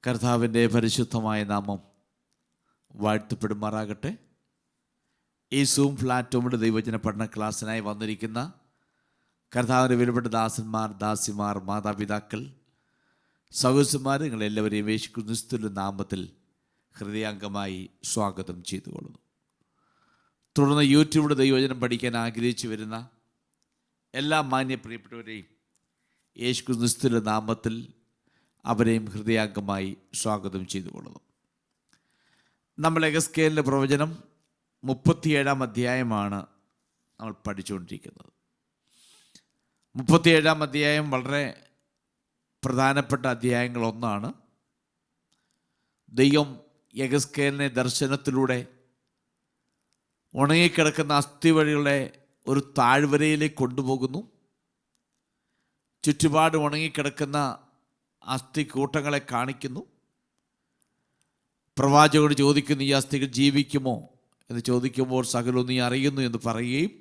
കർത്താവിൻ്റെ പരിശുദ്ധമായ നാമം വാഴ്ത്തപ്പെടുമാറാകട്ടെ. ഈ സൂം പ്ലാറ്റ്ഫോമിൻ്റെ ദൈവവചന പഠന ക്ലാസ്സിനായി വന്നിരിക്കുന്ന കർത്താവിൻ്റെ വിലപ്പെട്ട ദാസന്മാർ, ദാസിമാർ, മാതാപിതാക്കൾ, സഹോദരന്മാർ, നിങ്ങളെല്ലാവരെയും യേശുക്രിസ്തുവിന്റെ നാമത്തിൽ ഹൃദയാംഗമായി സ്വാഗതം ചെയ്തുകൊള്ളുന്നു. തുടർന്ന് യൂട്യൂബിലൂടെ ദൈവവചനം പഠിക്കാൻ ആഗ്രഹിച്ചു വരുന്ന എല്ലാ മാന്യ പ്രിയപ്പെട്ടവരെയും യേശുക്രിസ്തുവിന്റെ നാമത്തിൽ അവരെയും ഹൃദയാംഗമായി സ്വാഗതം ചെയ്തുകൊള്ളുന്നു. നമ്മൾ എഹെസ്കേലിൻ്റെ പ്രവചനം 37 അധ്യായമാണ് നമ്മൾ പഠിച്ചുകൊണ്ടിരിക്കുന്നത്. 37 അധ്യായം വളരെ പ്രധാനപ്പെട്ട അധ്യായങ്ങളൊന്നാണ്. ദൈവം എഹെസ്കേലിനെ ദർശനത്തിലൂടെ ഉണങ്ങിക്കിടക്കുന്ന അസ്ഥിവഴികളെ ഒരു താഴ്വരയിലേക്ക് കൊണ്ടുപോകുന്നു. ചുറ്റുപാട് ഉണങ്ങിക്കിടക്കുന്ന അസ്ഥി കൂട്ടങ്ങളെ കാണിക്കുന്നു. പ്രവാചകനോട് ചോദിക്കുന്നു, ഈ അസ്ഥികൾ ജീവിക്കുമോ എന്ന് ചോദിക്കുമ്പോൾ സകലവും നീ അറിയുന്നു എന്ന് പറയുകയും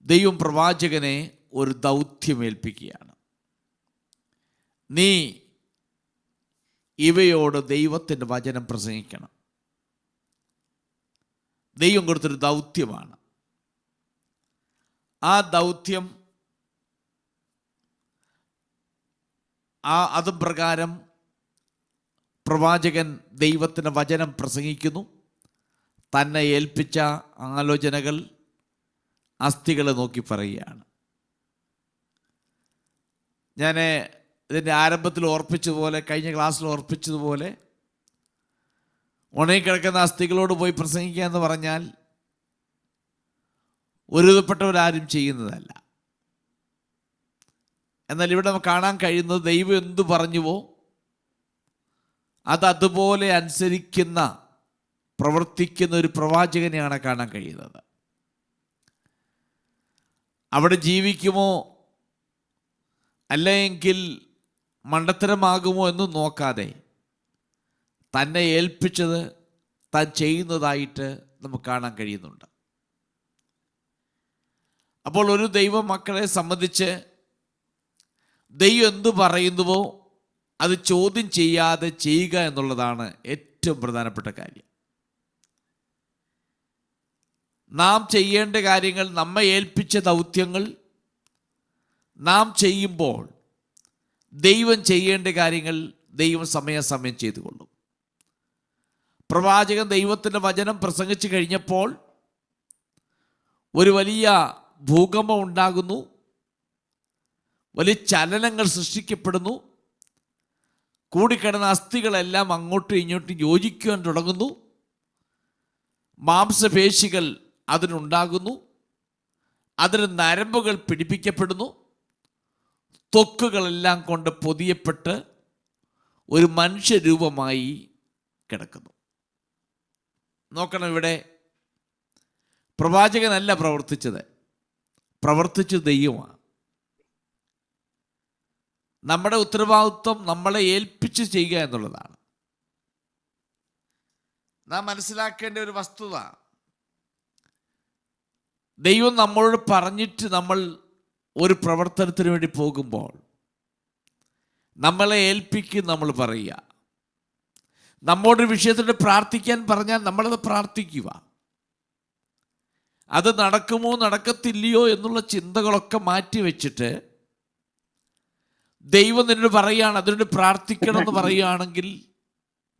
ദൈവം പ്രവാചകനെ ഒരു ദൗത്യമേൽപ്പിക്കുകയാണ്. നീ ഇവയോട് ദൈവത്തിൻ്റെ വചനം പ്രസംഗിക്കണം. ദൈവം കൊടുത്തൊരു ദൗത്യമാണ്. ആ ദൗത്യം അതും പ്രകാരം പ്രവാചകൻ ദൈവത്തിൻ്റെ വചനം പ്രസംഗിക്കുന്നു. തന്നെ ഏൽപ്പിച്ച ആലോചനകൾ അസ്ഥികളെ നോക്കി പറയുകയാണ്. ഞാൻ ഇതിൻ്റെ ആരംഭത്തിൽ ഓർപ്പിച്ചതുപോലെ, കഴിഞ്ഞ ക്ലാസ്സിൽ ഓർപ്പിച്ചതുപോലെ, ഉണങ്ങിക്കിടക്കുന്ന അസ്ഥികളോട് പോയി പ്രസംഗിക്കുക എന്ന് പറഞ്ഞാൽ ഒരുവിധപ്പെട്ടവരാരും ചെയ്യുന്നതല്ല. എന്നാൽ ഇവിടെ നമുക്ക് കാണാൻ കഴിയുന്നത് ദൈവം എന്തു പറഞ്ഞുവോ അതുപോലെ അനുസരിക്കുന്ന, പ്രവർത്തിക്കുന്ന ഒരു പ്രവാചകനെയാണ് കാണാൻ കഴിയുന്നത്. അവിടെ ജീവിക്കുമോ അല്ലെങ്കിൽ മണ്ടത്തരമാകുമോ എന്ന് നോക്കാതെ തന്നെ ഏൽപ്പിച്ചത് താൻ ചെയ്യുന്നതായിട്ട് നമുക്ക് കാണാൻ കഴിയുന്നുണ്ട്. അപ്പോൾ ഒരു ദൈവ മക്കളെ സംബന്ധിച്ച് ദൈവം എന്തു പറയുന്നുവോ അത് ചോദ്യം ചെയ്യാതെ ചെയ്യുക എന്നുള്ളതാണ് ഏറ്റവും പ്രധാനപ്പെട്ട കാര്യം. നാം ചെയ്യേണ്ട കാര്യങ്ങൾ, നമ്മെ ഏൽപ്പിച്ച ദൗത്യങ്ങൾ നാം ചെയ്യുമ്പോൾ ദൈവം ചെയ്യേണ്ട കാര്യങ്ങൾ ദൈവം സമയാസമയം ചെയ്തുകൊള്ളും. പ്രവാചകൻ ദൈവത്തിൻ്റെ വചനം പ്രസംഗിച്ചു കഴിഞ്ഞപ്പോൾ ഒരു വലിയ ഭൂകമ്പം ഉണ്ടാകുന്നു. വലിയ ചലനങ്ങൾ സൃഷ്ടിക്കപ്പെടുന്നു. കൂടിക്കിടന്ന അസ്ഥികളെല്ലാം അങ്ങോട്ടും ഇങ്ങോട്ടും യോജിക്കുവാൻ തുടങ്ങുന്നു. മാംസപേശികൾ അതിനുണ്ടാകുന്നു. അതിന് നരമ്പുകൾ പിടിപ്പിക്കപ്പെടുന്നു. ത്വക്കുകളെല്ലാം കൊണ്ട് പൊതിയപ്പെട്ട് ഒരു മനുഷ്യരൂപമായി കിടക്കുന്നു. നോക്കണം, ഇവിടെ പ്രവാചകനല്ല പ്രവർത്തിച്ചത് ദൈവമാണ്. നമ്മുടെ ഉത്തരവാദിത്വം നമ്മളെ ഏൽപ്പിച്ച് ചെയ്യുക എന്നുള്ളതാണ്. നാം മനസ്സിലാക്കേണ്ട ഒരു വസ്തുത, ദൈവം നമ്മളോട് പറഞ്ഞിട്ട് നമ്മൾ ഒരു പ്രവർത്തനത്തിന് വേണ്ടി പോകുമ്പോൾ നമ്മളെ ഏൽപ്പിക്കും. നമ്മൾ പറയുക, നമ്മോടൊരു വിഷയത്തിന് പ്രാർത്ഥിക്കാൻ പറഞ്ഞാൽ നമ്മളത് പ്രാർത്ഥിക്കുക. അത് നടക്കുമോ നടക്കത്തില്ലയോ എന്നുള്ള ചിന്തകളൊക്കെ മാറ്റി വെച്ചിട്ട് ദൈവം നിന്നോട് പറയുകയാണ് അതിനോട് പ്രാർത്ഥിക്കണം എന്ന് പറയുകയാണെങ്കിൽ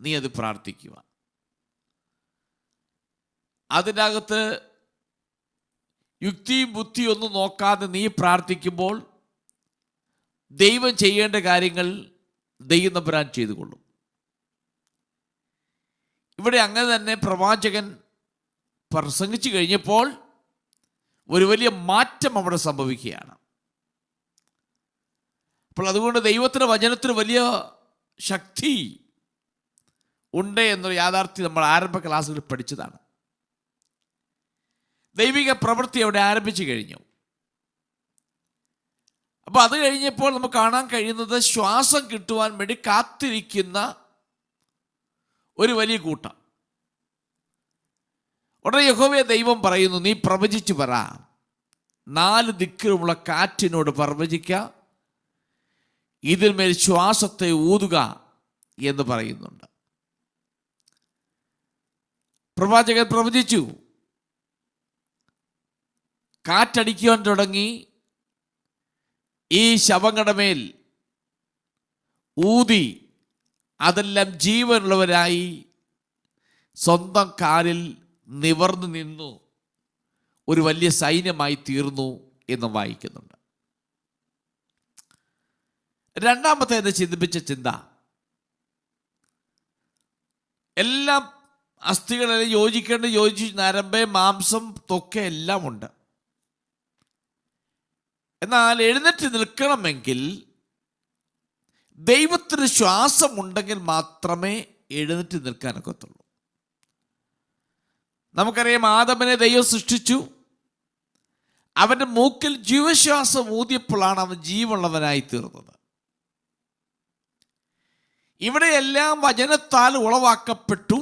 നീ അത് പ്രാർത്ഥിക്കുക. അതിനകത്ത് യുക്തിയും ബുദ്ധിയും ഒന്നും നോക്കാതെ നീ പ്രാർത്ഥിക്കുമ്പോൾ ദൈവം ചെയ്യേണ്ട കാര്യങ്ങൾ ദൈവം തമ്പുരാൻ ചെയ്തുകൊള്ളും. ഇവിടെ അങ്ങനെ തന്നെ പ്രവാചകൻ പ്രസംഗിച്ചു കഴിഞ്ഞപ്പോൾ ഒരു വലിയ മാറ്റം അവിടെ സംഭവിക്കുകയാണ്. അപ്പോൾ അതുകൊണ്ട് ദൈവത്തിൻ്റെ വചനത്തിന് വലിയ ശക്തി ഉണ്ട് എന്നൊരു യാഥാർത്ഥ്യം നമ്മൾ ആരംഭ ക്ലാസ്സുകളിൽ പഠിച്ചതാണ്. ദൈവിക പ്രവൃത്തി അവിടെ ആരംഭിച്ചു കഴിഞ്ഞു. അപ്പോൾ അത് കഴിഞ്ഞപ്പോൾ നമുക്ക് കാണാൻ കഴിയുന്നത് ശ്വാസം കിട്ടുവാൻ വേണ്ടി കാത്തിരിക്കുന്ന ഒരു വലിയ കൂട്ടം. ഉടനെ യഹോവയെ ദൈവം പറയുന്നു, നീ പ്രവചിച്ചു പറ, 4 ദിക്കിലുമുള്ള കാറ്റിനോട് പ്രവചിക്കുക, ഇതിന്മേൽ ശ്വാസത്തെ ഊതുക, എന്ന് പറയുന്നുണ്ട്. പ്രവാചകൻ പ്രവചിച്ചു, കാറ്റടിക്കുവാൻ തുടങ്ങി, ഈ ശവങ്ങളുടെ മേൽ ഊതി അതെല്ലാം ജീവനുള്ളവരായി സ്വന്തം കാലിൽ നിവർന്നു നിന്നു ഒരു വലിയ സൈന്യമായി തീർന്നു എന്ന് വായിക്കുന്നുണ്ട്. രണ്ടാമത്തെ എന്നെ ചിന്തിപ്പിച്ച ചിന്ത, എല്ലാം അസ്ഥികളെല്ലാം യോജിച്ച് നരമ്പ്, മാംസം, ത്വക്ക് എല്ലാം ഉണ്ട്. എന്നാൽ എഴുന്നേറ്റ് നിൽക്കണമെങ്കിൽ ദൈവത്തിന് ശ്വാസമുണ്ടെങ്കിൽ മാത്രമേ എഴുന്നേറ്റ് നിൽക്കാനൊക്കത്തുള്ളൂ. നമുക്കറിയാം, ആദമിനെ ദൈവം സൃഷ്ടിച്ചു. അവൻ്റെ മൂക്കിൽ ജീവശ്വാസം ഊതിയപ്പോഴാണ് അവൻ ജീവനുള്ളവനായി തീർന്നത്. ഇവിടെയെല്ലാം വചനത്താൽ ഉളവാക്കപ്പെട്ടു.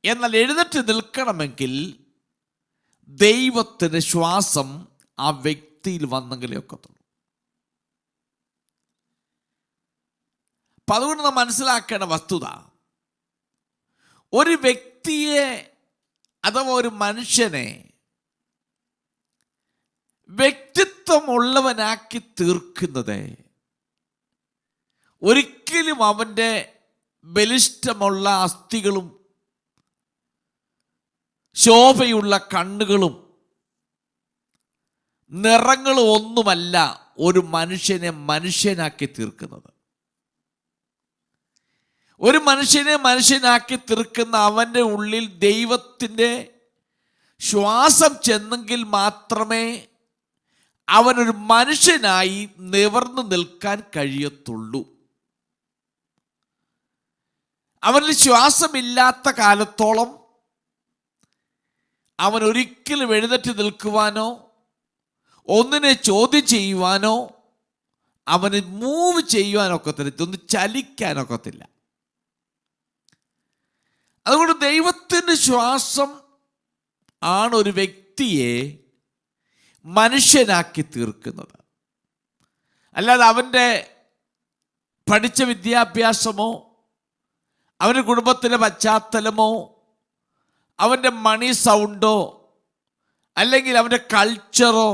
എന്നാൽ എഴുന്നേറ്റ് നിൽക്കണമെങ്കിൽ ദൈവത്തിൻ്റെ ശ്വാസം ആ വ്യക്തിയിൽ വന്നെങ്കിലേ ഒക്കത്തുള്ളൂ. അപ്പം അതുകൊണ്ട് നാം മനസ്സിലാക്കേണ്ട വസ്തുത, ഒരു വ്യക്തിയെ അഥവാ ഒരു മനുഷ്യനെ വ്യക്തിത്വമുള്ളവനാക്കി തീർക്കുന്നത് ഒരിക്കലും അവൻ്റെ ബലിഷ്ഠമുള്ള അസ്ഥികളും ശോഭയുള്ള കണ്ണുകളും നിറങ്ങളും ഒന്നുമല്ല ഒരു മനുഷ്യനെ മനുഷ്യനാക്കി തീർക്കുന്നത്. ഒരു മനുഷ്യനെ മനുഷ്യനാക്കി തീർക്കുന്ന അവൻ്റെ ഉള്ളിൽ ദൈവത്തിൻ്റെ ശ്വാസം ചെന്നെങ്കിൽ മാത്രമേ അവനൊരു മനുഷ്യനായി നിവർന്നു നിൽക്കാൻ കഴിയത്തുള്ളൂ. അവനിൽ ശ്വാസമില്ലാത്ത കാലത്തോളം അവൻ ഒരിക്കലും എഴുന്നേറ്റ് നിൽക്കുവാനോ ഒന്നിനെ ചോദ്യം ചെയ്യുവാനോ അവന് മൂവ് ചെയ്യുവാനൊക്കത്തില്ല, ഇതൊന്ന് ചലിക്കാനൊക്കത്തില്ല. അതുകൊണ്ട് ദൈവത്തിൻ്റെ ശ്വാസം ആണ് ഒരു വ്യക്തിയെ മനുഷ്യനാക്കി തീർക്കുന്നത്. അല്ലാതെ അവൻ്റെ പഠിച്ച വിദ്യാഭ്യാസമോ അവൻ്റെ കുടുംബത്തിലെ പശ്ചാത്തലമോ അവൻ്റെ മണി സൗണ്ടോ അല്ലെങ്കിൽ അവൻ്റെ കൾച്ചറോ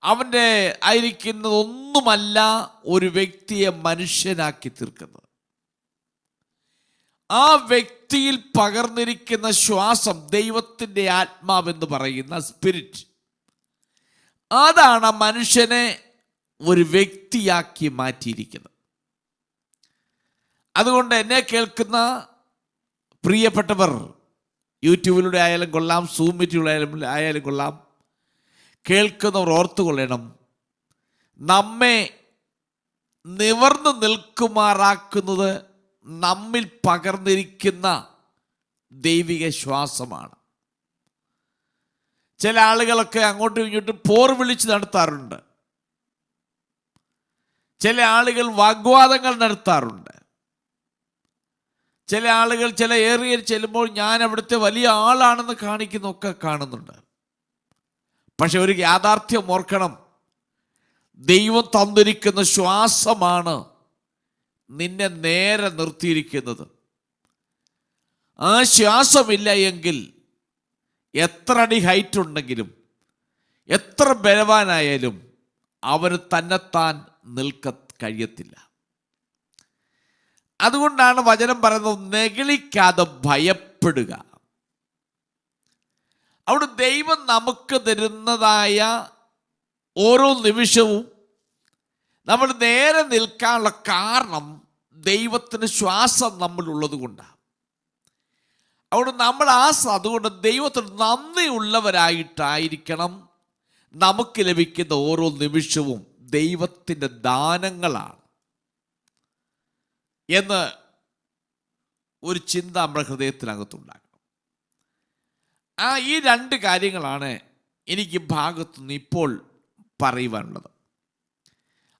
അവൻ്റെ ആയിരിക്കുന്നതൊന്നുമല്ല ഒരു വ്യക്തിയെ മനുഷ്യനാക്കി തീർക്കുന്നത്. ആ വ്യക്തിയിൽ പകർന്നിരിക്കുന്ന ശ്വാസം, ദൈവത്തിൻ്റെ ആത്മാവെന്ന് പറയുന്ന സ്പിരിറ്റ്, അതാണ് ആ മനുഷ്യനെ ഒരു വ്യക്തിയാക്കി മാറ്റിയിരിക്കുന്നത്. അതുകൊണ്ട് എന്നെ കേൾക്കുന്ന പ്രിയപ്പെട്ടവർ, യൂട്യൂബിലൂടെ ആയാലും കൊള്ളാം, സൂം മീറ്റിലൂടെ ആയാലും കൊള്ളാം, കേൾക്കുന്നവർ ഓർത്തുകൊള്ളണം, നമ്മെ നിവർന്നു നിൽക്കുമാറാക്കുന്നത് നമ്മിൽ പകർന്നിരിക്കുന്ന ദൈവിക ശ്വാസമാണ്. ചില ആളുകളൊക്കെ അങ്ങോട്ടും ഇങ്ങോട്ടും പോർ വിളിച്ച് നടത്താറുണ്ട്. ചില ആളുകൾ വാഗ്വാദങ്ങൾ നടത്താറുണ്ട്. ചില ആളുകൾ ചില ഏരിയയിൽ ചെല്ലുമ്പോൾ ഞാൻ അവിടുത്തെ വലിയ ആളാണെന്ന് കാണിക്കുന്നൊക്കെ കാണുന്നുണ്ട്. പക്ഷെ ഒരു യാഥാർത്ഥ്യം ഓർക്കണം, ദൈവം തന്നിരിക്കുന്ന ശ്വാസമാണ് നിന്നെ നേരെ നിർത്തിയിരിക്കുന്നത്. ആ ശ്വാസമില്ല എങ്കിൽ എത്ര അടി ഹൈറ്റ് ഉണ്ടെങ്കിലും എത്ര ബലവാനായാലും അവന് തന്നെത്താൻ കഴിയത്തില്ല. അതുകൊണ്ടാണ് വചനം പറയുന്നത്, നെഗളിക്കാതെ ഭയപ്പെടുക. അവിടെ ദൈവം നമുക്ക് തരുന്നതായ ഓരോ നിമിഷവും നമ്മൾ നേരെ നിൽക്കാനുള്ള കാരണം ദൈവത്തിന് ശ്വാസം നമ്മളുള്ളത് കൊണ്ടാണ്. അതുകൊണ്ട് നമ്മൾ അതുകൊണ്ട് ദൈവത്തിന് നന്ദിയുള്ളവരായിട്ടായിരിക്കണം. നമുക്ക് ലഭിക്കുന്ന ഓരോ നിമിഷവും ദൈവത്തിൻ്റെ ദാനങ്ങളാണ് എന്ന് ഒരു ചിന്ത നമ്മുടെ ഹൃദയത്തിനകത്തുണ്ടാക്കണം. ഈ രണ്ട് കാര്യങ്ങളാണ് എനിക്ക് ഭാഗത്തുനിന്ന് ഇപ്പോൾ പറയുവാനുള്ളത്.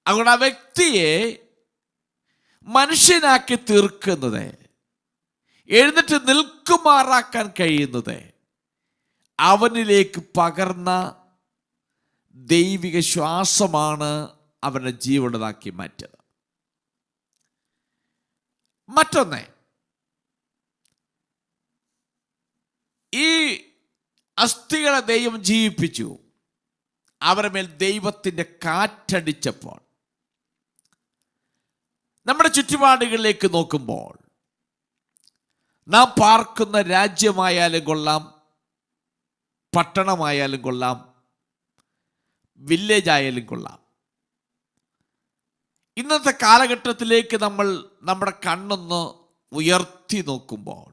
അതുകൊണ്ട് ആ വ്യക്തിയെ മനുഷ്യനാക്കി തീർക്കുന്നത്, എഴുന്നേറ്റ് നിൽക്കുമാറാക്കാൻ കഴിയുന്നത് അവനിലേക്ക് പകർന്ന ദൈവിക ശ്വാസമാണ് അവനെ ജീവനുള്ളതാക്കി മാറ്റിയത്. മറ്റൊന്ന്, ഈ അസ്ഥികളെ ദൈവം ജീവിപ്പിച്ചു. അവരുടെ മേൽ ദൈവത്തിൻ്റെ കാറ്റടിച്ചപ്പോൾ നമ്മുടെ ചുറ്റുപാടുകളിലേക്ക് നോക്കുമ്പോൾ, നാം പാർക്കുന്ന രാജ്യമായാലും കൊള്ളാം, പട്ടണമായാലും കൊള്ളാം, വില്ലേജ് ആയാലും കൊള്ളാം, ഇന്നത്തെ കാലഘട്ടത്തിലേക്ക് നമ്മൾ നമ്മുടെ കണ്ണൊന്ന് ഉയർത്തി നോക്കുമ്പോൾ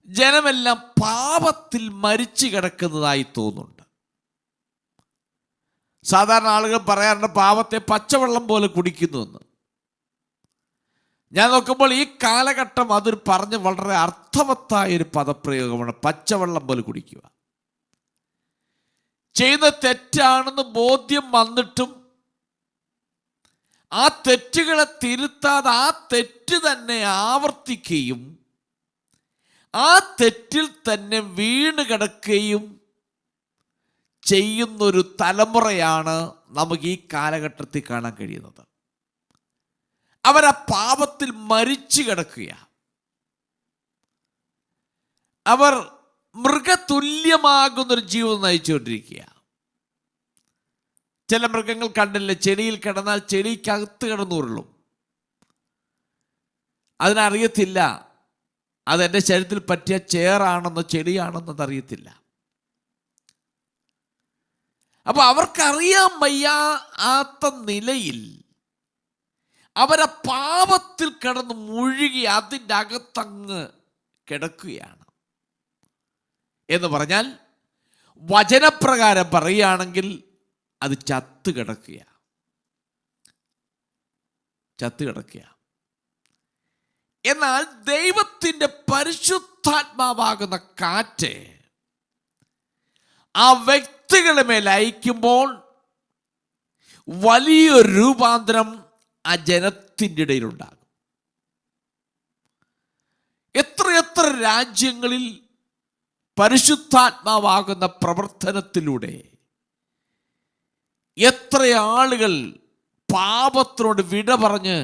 ജനമെല്ലാം പാപത്തിൽ മരിച്ചു കിടക്കുന്നതായി തോന്നുന്നുണ്ട്. സാധാരണ ആളുകൾ പറയാറുണ്ട് പാപത്തെ പച്ചവെള്ളം പോലെ കുടിക്കുന്നുവെന്ന്. ഞാൻ നോക്കുമ്പോൾ ഈ കാലഘട്ടം അതൊരു പറഞ്ഞ് വളരെ അർത്ഥവത്തായ ഒരു പദപ്രയോഗമാണ്, പച്ചവെള്ളം പോലെ കുടിക്കുക. ചെയ്യുന്ന തെറ്റാണെന്ന് ബോധ്യം വന്നിട്ടും ആ തെറ്റുകളെ തിരുത്താതെ ആ തെറ്റ് തന്നെ ആവർത്തിക്കുകയും ആ തെറ്റിൽ തന്നെ വീണ് കിടക്കുകയും ചെയ്യുന്നൊരു തലമുറയാണ് നമുക്ക് ഈ കാലഘട്ടത്തിൽ കാണാൻ കഴിയുന്നത്. അവരാ പാപത്തിൽ മരിച്ചു കിടക്കുക. അവർ മൃഗതുല്യമാകുന്നൊരു ജീവിതം നയിച്ചുകൊണ്ടിരിക്കുക. ചില മൃഗങ്ങൾ കണ്ടില്ലേ, ചെടിയിൽ കിടന്നാൽ ചെടിക്കകത്ത് കിടന്നുരുളും. അതിനറിയത്തില്ല അതെൻ്റെ ശരീരത്തിൽ പറ്റിയ ചേറാണെന്നോ ചെടിയാണെന്നോ അതറിയത്തില്ല. അപ്പൊ അവർക്കറിയാൻ വയ്യാത്ത നിലയിൽ അവരെ പാപത്തിൽ കിടന്ന് മുഴുകി അതിൻ്റെ അകത്തങ്ങ് കിടക്കുകയാണ്. എന്ന് പറഞ്ഞാൽ വചനപ്രകാരം പറയുകയാണെങ്കിൽ അത് ചത്തു കിടക്കുക. എന്നാൽ ദൈവത്തിൻ്റെ പരിശുദ്ധാത്മാവാകുന്ന കാറ്റ് ആ വ്യക്തികളുടെ മേൽ അയക്കുമ്പോൾ വലിയൊരു രൂപാന്തരം ആ ജനത്തിൻ്റെ ഇടയിലുണ്ടാകും. എത്രയെത്ര രാജ്യങ്ങളിൽ പരിശുദ്ധാത്മാവാകുന്ന പ്രവർത്തനത്തിലൂടെ എത്ര ആളുകൾ പാപത്തിനോട് വിട പറഞ്ഞ്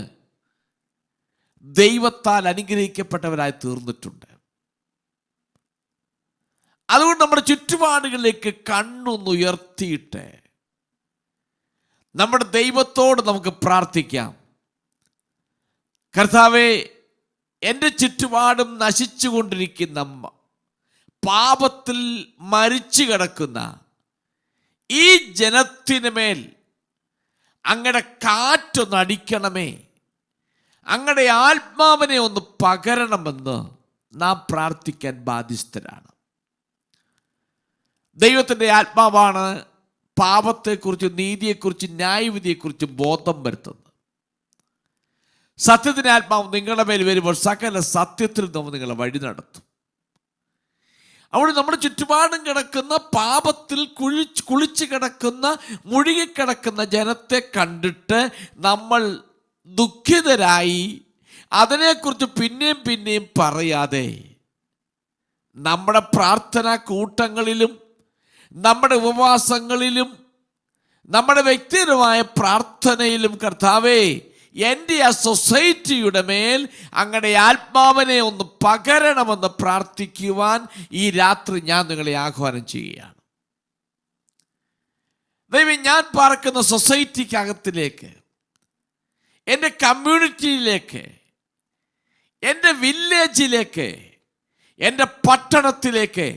ദൈവത്താൽ അനുഗ്രഹിക്കപ്പെട്ടവരായി തീർന്നിട്ടുണ്ട്. അതുകൊണ്ട് നമ്മുടെ ചുറ്റുപാടുകളിലേക്ക് കണ്ണൊന്നുയർത്തിയിട്ട് നമ്മുടെ ദൈവത്തോട് നമുക്ക് പ്രാർത്ഥിക്കാം. കർത്താവേ, എൻ്റെ ചുറ്റുപാടും നശിച്ചു കൊണ്ടിരിക്കുന്ന, പാപത്തിൽ മരിച്ചു കിടക്കുന്ന ഈ ജനത്തിന് മേൽ അങ്ങയുടെ കാറ്റൊന്ന് അടിക്കണമേ, അങ്ങയുടെ ആത്മാവിനെ ഒന്ന് പകരണമെന്ന് നാം പ്രാർത്ഥിക്കാൻ ബാധ്യസ്ഥരാണ്. ദൈവത്തിൻ്റെ ആത്മാവാണ് പാപത്തെക്കുറിച്ച്, നീതിയെക്കുറിച്ച്, ന്യായവിധിയെക്കുറിച്ച് ബോധം വരുത്തുന്നത്. സത്യത്തിൻ്റെ ആത്മാവ് നിങ്ങളുടെ മേൽ വരുമ്പോൾ സകല സത്യത്തിൽ നമ്മൾ നിങ്ങളെ വഴി നടത്തും. അവിടെ നമ്മുടെ ചുറ്റുപാടും കിടക്കുന്ന പാപത്തിൽ കുളിച്ച് കിടക്കുന്ന, മുഴുകിക്കിടക്കുന്ന ജനത്തെ കണ്ടിട്ട് നമ്മൾ ദുഃഖിതരായി അതിനെക്കുറിച്ച് പിന്നെയും പിന്നെയും പറയാതെ നമ്മുടെ പ്രാർത്ഥനാ കൂട്ടങ്ങളിലും നമ്മുടെ ഉപവാസങ്ങളിലും നമ്മുടെ വ്യക്തിപരമായ പ്രാർത്ഥനയിലും കർത്താവേ, എൻ്റെ ആ സൊസൈറ്റിയുടെ മേൽ അങ്ങയുടെ ആത്മാവിനെ ഒന്ന് പകരണമെന്ന് പ്രാർത്ഥിക്കുവാൻ ഈ രാത്രി ഞാൻ നിങ്ങളെ ആഹ്വാനം ചെയ്യുകയാണ്. ദൈവം, ഞാൻ പാർക്കുന്ന സൊസൈറ്റിക്കകത്തിലേക്ക്, എൻ്റെ കമ്മ്യൂണിറ്റിയിലേക്ക്, എൻ്റെ വില്ലേജിലേക്ക്, എൻ്റെ പട്ടണത്തിലേക്ക്,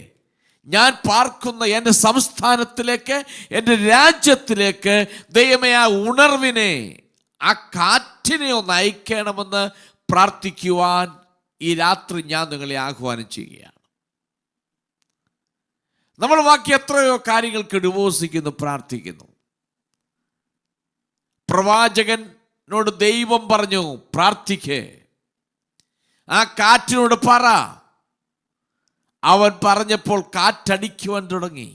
ഞാൻ പാർക്കുന്ന എൻ്റെ സംസ്ഥാനത്തിലേക്ക്, എൻ്റെ രാജ്യത്തിലേക്ക് ദൈവമേ ആ ഉണർവിനെ, ആ കാറ്റിനെ ഒന്ന് അയക്കണമെന്ന് പ്രാർത്ഥിക്കുവാൻ ഈ രാത്രി ഞാൻ നിങ്ങളെ ആഹ്വാനം ചെയ്യുകയാണ്. നമ്മൾ ബാക്കി എത്രയോ കാര്യങ്ങൾക്ക് ഉപവസിക്കുന്നു, പ്രാർത്ഥിക്കുന്നു. പ്രവാചകനോട് ദൈവം പറഞ്ഞു, പ്രാർത്ഥിക്കേ, ആ കാറ്റിനോട് പറ. അവൻ പറഞ്ഞപ്പോൾ കാറ്റടിക്കുവാൻ തുടങ്ങി.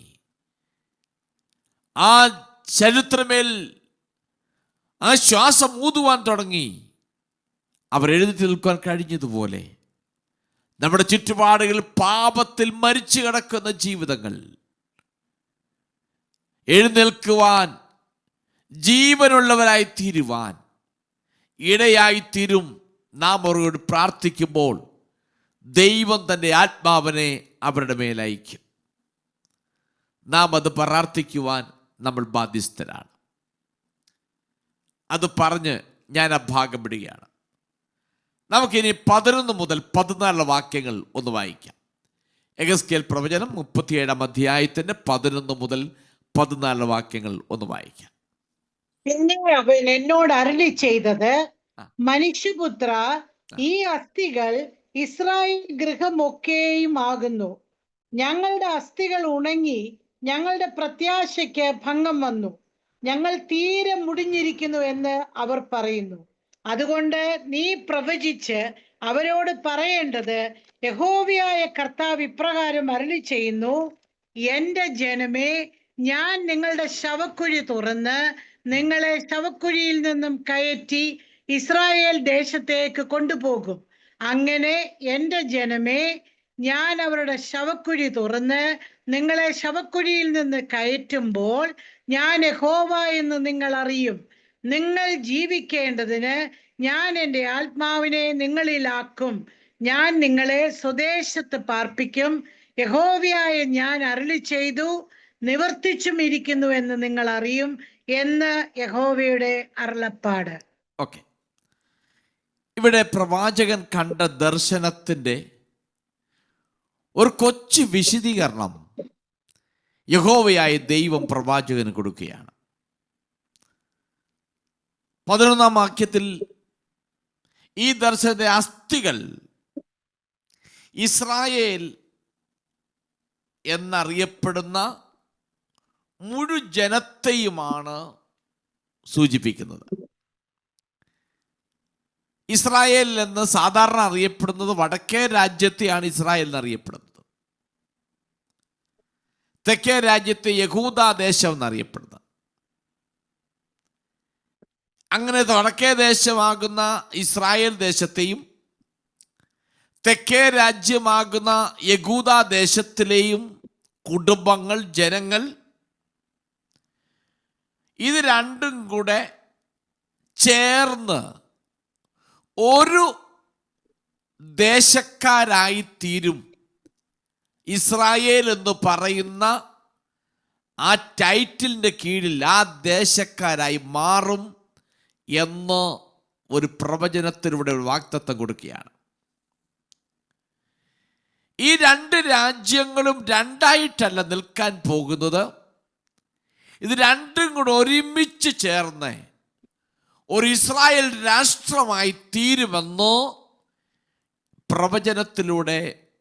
ആ ചരിത്രമേൽ ആ ശ്വാസം ഊതുവാൻ തുടങ്ങി. അവർ എഴുന്നേറ്റ് നിൽക്കാൻ കഴിഞ്ഞതുപോലെ നമ്മുടെ ചുറ്റുപാടുകളിൽ പാപത്തിൽ മരിച്ചു കിടക്കുന്ന ജീവിതങ്ങൾ എഴുന്നേൽക്കുവാൻ, ജീവനുള്ളവരായി തീരുവാൻ ഇടയായി തീരും നാം അവരോട് പ്രാർത്ഥിക്കുമ്പോൾ ദൈവം തൻ്റെ ആത്മാവിനെ അവരുടെ മേലയക്കും. നാം അത് പ്രാർത്ഥിക്കുവാൻ നമ്മൾ ബാധ്യസ്ഥരാണ്. അത് പറഞ്ഞ് ഞാൻ ആ ഭാഗം വിടുകയാണ്. നമുക്കിനി 11 മുതൽ 14 വാക്യങ്ങൾ ഒന്ന് വായിക്കാം. എഹെസ്കേൽ പ്രവചനം 37 അധ്യായത്തിന്റെ 11 മുതൽ 14 വാക്യങ്ങൾ ഒന്ന് വായിക്കാം. പിന്നെ അവൻ എന്നോട് അരുളി ചെയ്തത്, മനുഷ്യപുത്ര, ഈ അസ്ഥികൾ ഇസ്രായേൽ ഗൃഹമൊക്കെയും ആകുന്നു. ഞങ്ങളുടെ അസ്ഥികൾ ഉണങ്ങി ഞങ്ങളുടെ പ്രത്യാശയ്ക്ക് ഭംഗം വന്നു. ഞങ്ങൾ തീരെ മുടിഞ്ഞിരിക്കുന്നു എന്ന് അവർ പറയുന്നു. അതുകൊണ്ട് നീ പ്രവചിച്ച് അവരോട് പറയേണ്ടത്, യഹോവയായ കർത്താവ് ഇപ്രകാരം അരുളി ചെയ്യുന്നു, എന്റെ ജനമേ, ഞാൻ നിങ്ങളുടെ ശവക്കുഴി തുറന്ന് നിങ്ങളെ ശവക്കുഴിയിൽ നിന്നും കയറ്റി ഇസ്രായേൽ ദേശത്തേക്ക് കൊണ്ടുപോകും. അങ്ങനെ എന്റെ ജനമേ, ഞാൻ അവരുടെ ശവക്കുഴി തുറന്ന് നിങ്ങളെ ശവക്കുഴിയിൽ നിന്ന് കയറ്റുമ്പോൾ ഞാൻ യഹോവ എന്ന് നിങ്ങൾ അറിയും. നിങ്ങൾ ജീവിക്കേണ്ടതിന് ഞാൻ എൻ്റെ ആത്മാവിനെ നിങ്ങളിലാക്കും. ഞാൻ നിങ്ങളെ സ്വദേശത്ത് പാർപ്പിക്കും. യഹോവയായ ഞാൻ അരുളി ചെയ്തു, നിവർത്തിച്ചും ഇരിക്കുന്നു എന്ന് നിങ്ങൾ അറിയും എന്ന് യഹോവയുടെ അരുളപ്പാട്. ഓക്കെ, ഇവിടെ പ്രവാചകൻ കണ്ട ദർശനത്തിന്റെ ഒരു കൊച്ചു വിശദീകരണം യഹോവയായ ദൈവം പ്രവാചകന് കൊടുക്കുകയാണ്. 11 വാക്യത്തിൽ ഈ ദർശനത്തെ അസ്ഥികൾ ഇസ്രായേൽ എന്നറിയപ്പെടുന്ന മുഴുവൻ ജനത്തെയുമാണ് സൂചിപ്പിക്കുന്നത്. ഇസ്രായേൽ എന്ന് സാധാരണ അറിയപ്പെടുന്നത് വടക്കേ രാജ്യത്തെയാണ് ഇസ്രായേൽ എന്നറിയപ്പെടുന്നത്. തെക്കേ രാജ്യത്തെ യഹൂദ ദേശം എന്നറിയപ്പെടുന്നത്. അങ്ങനെ വടക്കേ ദേശമാകുന്ന ഇസ്രായേൽ ദേശത്തെയും തെക്കേ രാജ്യമാകുന്ന യഹൂദ ദേശത്തിലെയും കുടുംബങ്ങൾ, ജനങ്ങൾ, ഇത് രണ്ടും കൂടെ ചേർന്ന് ഒരു ദേശക്കാരായി തീരും. ഇസ്രായേൽ എന്ന് പറയുന്ന ആ ടൈറ്റിലിൻ്റെ കീഴിൽ ആ ദേശക്കാരായി മാറും എന്ന് ഒരു പ്രവചനത്തിലൂടെ ഒരു വാഗ്ദത്തം കൊടുക്കുകയാണ്. ഈ രണ്ട് രാജ്യങ്ങളും രണ്ടായിട്ടല്ല നിൽക്കാൻ പോകുന്നത്. ഇത് രണ്ടും കൂടെ ഒരുമിച്ച് ചേർന്ന് ഒരു ഇസ്രായേൽ രാഷ്ട്രമായി തീരുമെന്ന് പ്രവചനത്തിലൂടെ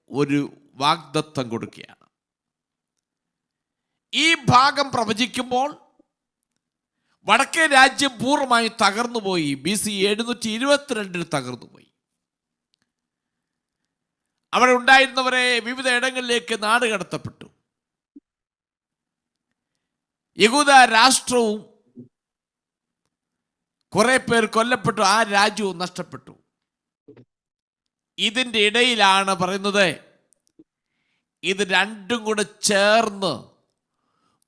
ഒരു വാഗ്ദത്തം കൊടുക്കുകയാണ്. ഈ ഭാഗം പ്രവചിക്കുമ്പോൾ വടക്കേ രാജ്യം പൂർണ്ണമായി തകർന്നുപോയി. BC 722 തകർന്നുപോയി. അവിടെ ഉണ്ടായിരുന്നവരെ വിവിധ ഇടങ്ങളിലേക്ക് നാട് കടത്തപ്പെട്ടു. യഹൂദ രാഷ്ട്രവും കുറെ പേർ കൊല്ലപ്പെട്ടു. ആ രാജ്യവും നഷ്ടപ്പെട്ടു. ഇതിൻ്റെ ഇടയിലാണ് പറയുന്നത്, ഇത് രണ്ടും കൂടെ ചേർന്ന്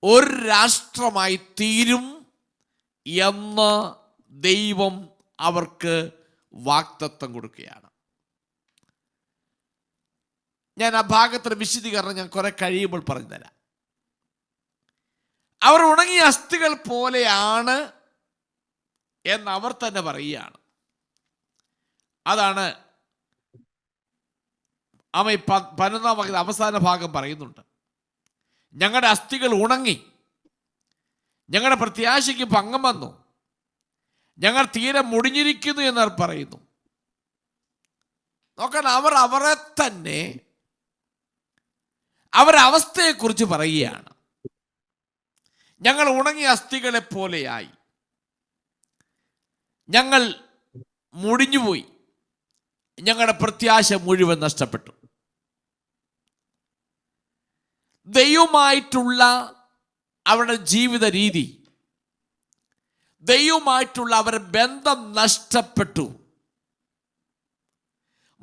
ഒരു രാഷ്ട്രമായി തീരും എന്ന് ദൈവം അവർക്ക് വാഗ്ദത്തം കൊടുക്കുകയാണ്. ഞാൻ ആ ഭാഗത്തിന് വിശദീകരണം ഞാൻ കുറെ കഴിയുമ്പോൾ പറഞ്ഞു തരാം. അവർ ഉണങ്ങിയ അസ്ഥികൾ പോലെയാണ് എന്ന് അവർ തന്നെ പറയുകയാണ്. അതാണ് അമ്മ 11 അവസാന ഭാഗം പറയുന്നുണ്ട്. ഞങ്ങളുടെ അസ്ഥികൾ ഉണങ്ങി, ഞങ്ങളുടെ പ്രത്യാശയ്ക്ക് ഭംഗം വന്നു, ഞങ്ങൾ തീരെ മുടിഞ്ഞിരിക്കുന്നു എന്ന് പറയുന്നു. നോക്കണം, അവർ അവരെ തന്നെ അവരവസ്ഥയെക്കുറിച്ച് പറയുകയാണ്. ഞങ്ങൾ ഉണങ്ങിയ അസ്ഥികളെ പോലെയായി, ഞങ്ങൾ മുടിഞ്ഞുപോയി, ഞങ്ങളുടെ പ്രത്യാശ മുഴുവൻ നഷ്ടപ്പെട്ടു. ദൈവമായിട്ടുള്ള അവരുടെ ജീവിത രീതി, ദൈവമായിട്ടുള്ള അവരുടെ ബന്ധം നഷ്ടപ്പെട്ടു.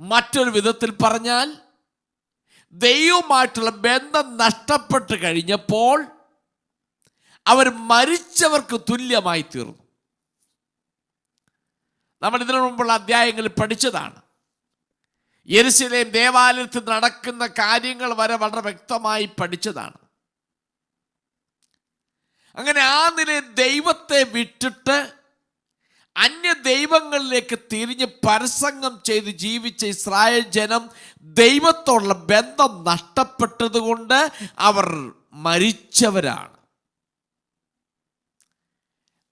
മറ്റൊരു വിധത്തിൽ പറഞ്ഞാൽ, ദൈവമായിട്ടുള്ള ബന്ധം നഷ്ടപ്പെട്ട് കഴിഞ്ഞപ്പോൾ അവർ മരിച്ചവർക്ക് തുല്യമായി തീർന്നു. നമ്മൾ ഇതിനു മുമ്പുള്ള അധ്യായങ്ങളിൽ പഠിച്ചതാണ്. യെരുശലേം ദേവാലയത്തിൽ നടക്കുന്ന കാര്യങ്ങൾ വരെ വളരെ വ്യക്തമായി പഠിച്ചതാണ്. അങ്ങനെ ആ നിലയിൽ ദൈവത്തെ വിട്ടിട്ട് അന്യ ദൈവങ്ങളിലേക്ക് തിരിഞ്ഞ് പരസംഗം ചെയ്ത് ജീവിച്ച ഇസ്രായേൽ ജനം ദൈവത്തോടുള്ള ബന്ധം നഷ്ടപ്പെട്ടതുകൊണ്ട് അവർ മരിച്ചവരാണ്.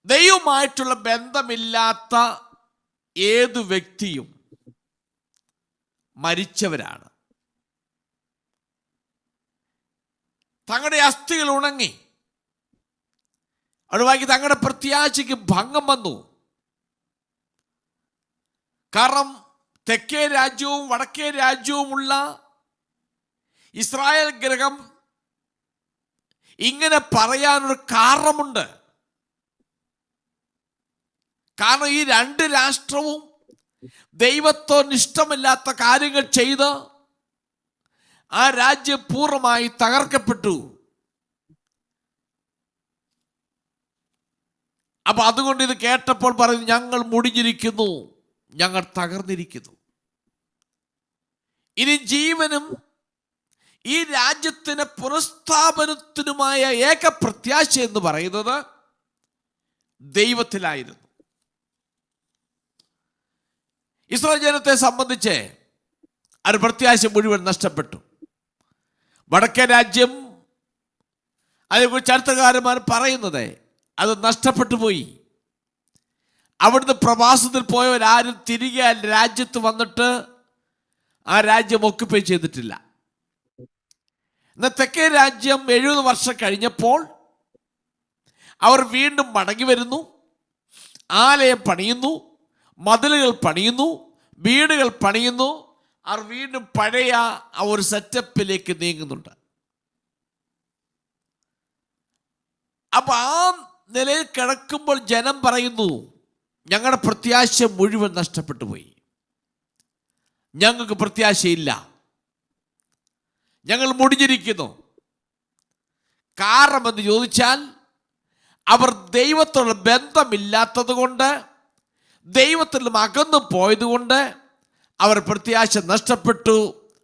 ദൈവമായിട്ടുള്ള ബന്ധമില്ലാത്ത ഏതു വ്യക്തിയും മരിച്ചവരാണ്. തങ്ങളുടെ അസ്ഥികൾ ഉണങ്ങി, അതുവാക്കി തങ്ങളുടെ പ്രത്യാശയ്ക്ക് ഭംഗം വന്നു. കാരണം തെക്കേ രാജ്യവും വടക്കേ രാജ്യവുമുള്ള ഇസ്രായേൽ ഗൃഹം ഇങ്ങനെ പറയാനൊരു കാരണമുണ്ട്. കാരണം ഈ രണ്ട് രാഷ്ട്രവും ദൈവത്തോട് ഇഷ്ടമില്ലാത്ത കാര്യങ്ങൾ ചെയ്ത് ആ രാജ്യം പൂർണ്ണമായി തകർക്കപ്പെട്ടു. അപ്പൊ അതുകൊണ്ട് ഇത് കേട്ടപ്പോൾ പറയുന്നു, ഞങ്ങൾ മുടിഞ്ഞിരിക്കുന്നു, ഞങ്ങൾ തകർന്നിരിക്കുന്നു. ഇനി ജീവനും ഈ രാജ്യത്തിന് പുനഃസ്ഥാപനത്തിനുമായ ഏക പ്രത്യാശ എന്ന് പറയുന്നത് ദൈവത്തിലായിരുന്നു. ഇസ്രായേൽ ജനത്തെ സംബന്ധിച്ച് ഒരു പ്രത്യാശ മുഴുവൻ നഷ്ടപ്പെട്ടു. വടക്കേ രാജ്യം, അതേക്കുറിച്ച് ചരിത്രകാരന്മാർ പറയുന്നത് അത് നഷ്ടപ്പെട്ടു പോയി. അവിടുന്ന് പ്രവാസത്തിൽ പോയവരാരും തിരികെ രാജ്യത്ത് വന്നിട്ട് ആ രാജ്യം ഒക്കുപൈ ചെയ്തിട്ടില്ല. എന്നാൽ തെക്കേ രാജ്യം 70 വർഷം കഴിഞ്ഞപ്പോൾ അവർ വീണ്ടും മടങ്ങി വരുന്നു, ആലയം പണിയുന്നു, മതിലുകൾ പണിയുന്നു, വീടുകൾ പണിയുന്നു. അവർ വീണ്ടും പഴയ ആ ഒരു സെറ്റപ്പിലേക്ക് നീങ്ങുന്നുണ്ട്. അപ്പൊ ആ നിലയിൽ കിടക്കുമ്പോൾ ജനം പറയുന്നു, ഞങ്ങളുടെ പ്രത്യാശ മുഴുവൻ നഷ്ടപ്പെട്ടു പോയി, ഞങ്ങൾക്ക് പ്രത്യാശയില്ല, ഞങ്ങൾ മുടിഞ്ഞിരിക്കുന്നു. കാരണം എന്ന് ചോദിച്ചാൽ അവർ ദൈവത്തോടുള്ള ബന്ധമില്ലാത്തത് കൊണ്ട്, ദൈവത്തിൽ നിന്നും അകന്നു പോയതുകൊണ്ട് അവർ പ്രത്യാശ നഷ്ടപ്പെട്ടു.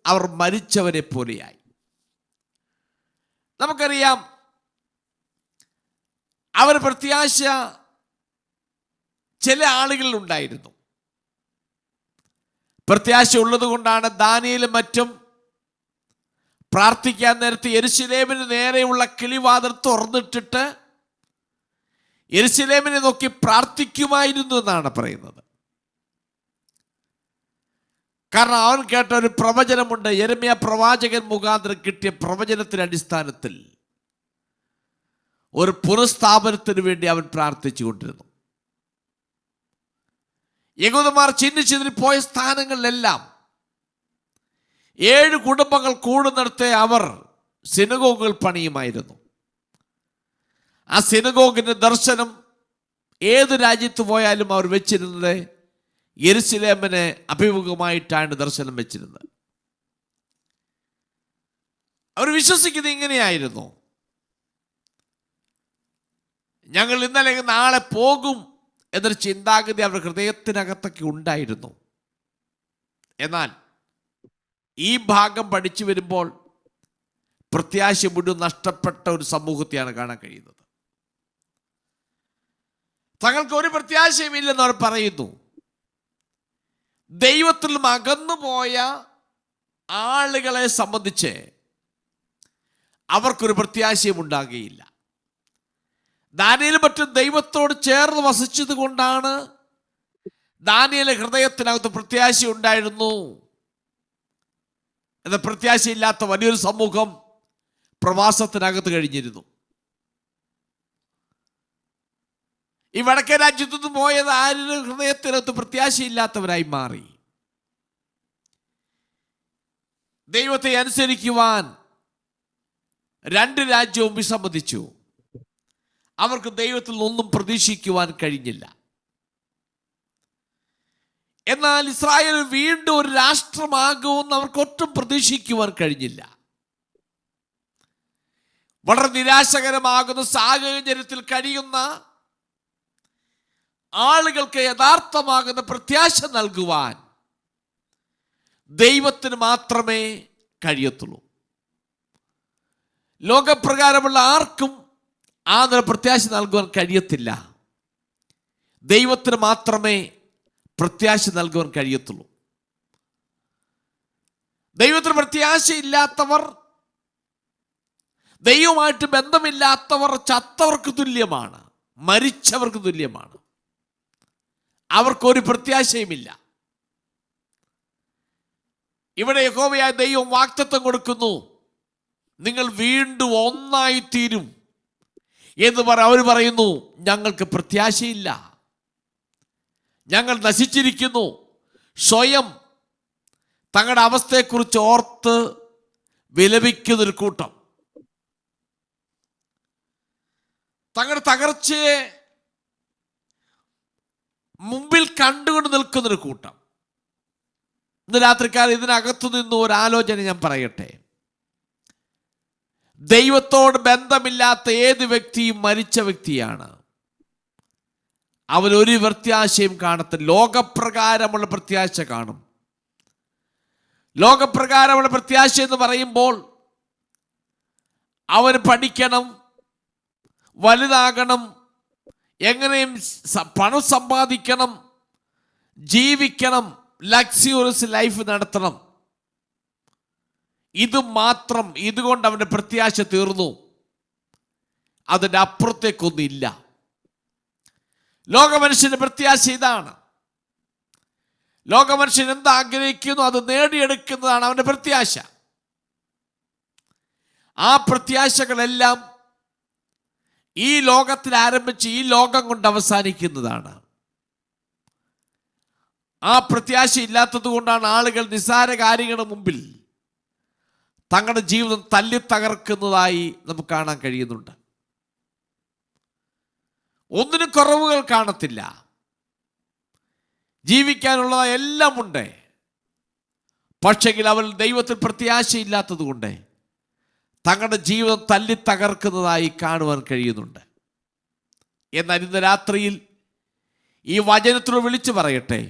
അവർ മരിച്ചവരെ പോലെയായി. നമുക്കറിയാം, അവർ പ്രത്യാശ ചില ആളുകളിൽ ഉണ്ടായിരുന്നു. പ്രത്യാശ ഉള്ളത് കൊണ്ടാണ് ദാനിയേലും മറ്റും പ്രാർത്ഥിക്കാൻ നേരത്ത് യെരുശലേമിന് നേരെയുള്ള കിളിവാതിൽ തുറന്നിട്ടിട്ട് യെരുശലേമിനെ നോക്കി പ്രാർത്ഥിക്കുമായിരുന്നു എന്നാണ് പറയുന്നത്. കാരണം അവൻ കേട്ട ഒരു പ്രവചനമുണ്ട്. യെരമ്യാ പ്രവാചകൻ മുഖാന്തരം കിട്ടിയ പ്രവചനത്തിന്റെ അടിസ്ഥാനത്തിൽ ഒരു പുനഃസ്ഥാപനത്തിന് വേണ്ടി അവൻ പ്രാർത്ഥിച്ചുകൊണ്ടിരുന്നു. യഹൂദന്മാർ ചിഹ്നിച്ചിതിന് പോയ സ്ഥാനങ്ങളിലെല്ലാം 7 കുടുംബങ്ങൾ കൂടുന്നിടത്തെ അവർ സിനഗോഗുകൾ പണിയുമായിരുന്നു. ആ സിനഗോഗിന്റെ ദർശനം ഏത് രാജ്യത്ത് പോയാലും അവർ വെച്ചിരുന്നത് യെരുശലേമിനെ അഭിമുഖമായിട്ടാണ് ദർശനം വെച്ചിരുന്നത്. അവർ വിശ്വസിക്കുന്നത് ഇങ്ങനെയായിരുന്നു, ഞങ്ങൾ ഇന്നലെ നാളെ പോകും എന്നൊരു ചിന്താഗതി അവരുടെ ഹൃദയത്തിനകത്തൊക്കെ ഉണ്ടായിരുന്നു. എന്നാൽ ഈ ഭാഗം പഠിച്ചു വരുമ്പോൾ പ്രത്യാശ മുഴുവൻ നഷ്ടപ്പെട്ട ഒരു സമൂഹത്തെയാണ് കാണാൻ കഴിയുന്നത്. തങ്ങൾക്ക് ഒരു പ്രത്യാശയും ഇല്ലെന്ന് അവർ പറയുന്നു. ദൈവത്തിൽ നിന്നും അകന്നുപോയ ആളുകളെ സംബന്ധിച്ച് അവർക്കൊരു പ്രത്യാശയും ഉണ്ടാകുകയില്ല. ദാനിയേലും മറ്റും ദൈവത്തോട് ചേർന്ന് വസിച്ചത് കൊണ്ടാണ് ദാനിയേലിന്റെ ഹൃദയത്തിനകത്ത് പ്രത്യാശ ഉണ്ടായിരുന്നു. എന്നാൽ പ്രത്യാശയില്ലാത്ത വലിയൊരു സമൂഹം പ്രവാസത്തിനകത്ത് കഴിഞ്ഞിരുന്നു. ഈ വടക്കേ രാജ്യത്തു നിന്ന് പോയത് ആരുടെ ഹൃദയത്തിനകത്ത് പ്രത്യാശയില്ലാത്തവരായി മാറി. ദൈവത്തെ അനുസരിക്കുവാൻ 2 രാജ്യവും വിസമ്മതിച്ചു. അവർക്ക് ദൈവത്തിൽ നിന്നൊന്നും പ്രതീക്ഷിക്കുവാൻ കഴിഞ്ഞില്ല. എന്നാൽ ഇസ്രായേൽ വീണ്ടും ഒരു രാഷ്ട്രമാകുമെന്ന് അവർക്ക് ഒട്ടും പ്രതീക്ഷിക്കുവാൻ കഴിഞ്ഞില്ല. വളരെ നിരാശകരമാകുന്ന സാഹചര്യത്തിൽ കഴിയുന്ന ആളുകൾക്ക് യഥാർത്ഥമാകുന്ന പ്രത്യാശ നൽകുവാൻ ദൈവത്തിന് മാത്രമേ കഴിയത്തുള്ളൂ. ലോകപ്രകാരമുള്ള ആർക്കും ആ പ്രത്യാശ നൽകുവാൻ കഴിയത്തില്ല. ദൈവത്തിന് മാത്രമേ പ്രത്യാശ നൽകുവാൻ കഴിയത്തുള്ളൂ. ദൈവത്തിന് പ്രത്യാശയില്ലാത്തവർ, ദൈവമായിട്ട് ബന്ധമില്ലാത്തവർ ചത്തവർക്ക് തുല്യമാണ്, മരിച്ചവർക്ക് തുല്യമാണ്. അവർക്കൊരു പ്രത്യാശയുമില്ല. ഇവിടെ യഹോവയായ ദൈവം വാഗ്ദത്തം കൊടുക്കുന്നു, നിങ്ങൾ വീണ്ടും ഒന്നായി തീരും എന്ന് അവർ പറയുന്നു, ഞങ്ങൾക്ക് പ്രത്യാശയില്ല, ഞങ്ങൾ നശിച്ചിരിക്കുന്നു. സ്വയം തങ്ങളുടെ അവസ്ഥയെക്കുറിച്ച് ഓർത്ത് വിലപിക്കുന്നൊരു കൂട്ടം, തങ്ങളുടെ തകർച്ചയെ മുമ്പിൽ കണ്ടുകൊണ്ട് നിൽക്കുന്നൊരു കൂട്ടം. ഇന്ന് രാത്രിക്കാലം ഇതിനകത്തു നിന്ന് ഒരു ആലോചന ഞാൻ പറയട്ടെ. ദൈവത്തോട് ബന്ധമില്ലാത്ത ഏത് വ്യക്തിയും മരിച്ച വ്യക്തിയാണ്. അവനൊരു പ്രത്യാശയും കാണത്തില്ല. ലോകപ്രകാരമുള്ള പ്രത്യാശ കാണും. ലോകപ്രകാരമുള്ള പ്രത്യാശ എന്ന് പറയുമ്പോൾ അവന് പഠിക്കണം, വലുതാകണം, എങ്ങനെയും പണം സമ്പാദിക്കണം, ജീവിക്കണം, ലക്ഷ്യൂറിയസ് ലൈഫ് നടത്തണം. ഇത് മാത്രം, ഇതുകൊണ്ട് അവൻ്റെ പ്രത്യാശ തീർന്നു. അതിൻ്റെ അപ്പുറത്തേക്കൊന്നില്ല. ലോകമനുഷ്യൻ്റെ പ്രത്യാശ ഇതാണ്. ലോകമനുഷ്യൻ എന്താഗ്രഹിക്കുന്നു അത് നേടിയെടുക്കുന്നതാണ് അവൻ്റെ പ്രത്യാശ. ആ പ്രത്യാശകളെല്ലാം ഈ ലോകത്തിൽ ആരംഭിച്ച് ഈ ലോകം കൊണ്ട് അവസാനിക്കുന്നതാണ്. ആ പ്രത്യാശ ഇല്ലാത്തത് കൊണ്ടാണ് ആളുകൾ നിസ്സാര കാര്യങ്ങളുടെ മുമ്പിൽ തങ്ങളുടെ ജീവിതം തല്ലി തകർക്കുന്നതായി നമുക്ക് കാണാൻ കഴിയുന്നുണ്ട്. ഒന്നിനും കുറവുകൾ കാണത്തില്ല. ജീവിക്കാനുള്ള എല്ലാം ഉണ്ട്. പക്ഷെങ്കിൽ അവൾ ദൈവത്തിൽ പ്രത്യാശയില്ലാത്തത് കൊണ്ട് തങ്ങളുടെ ജീവിതം തല്ലി തകർക്കുന്നതായി കാണുവാൻ കഴിയുന്നുണ്ട്. എന്നാൽ ഇന്ന് രാത്രിയിൽ ഈ വചനത്തിലൂടെ വിളിച്ചു പറയട്ടെ,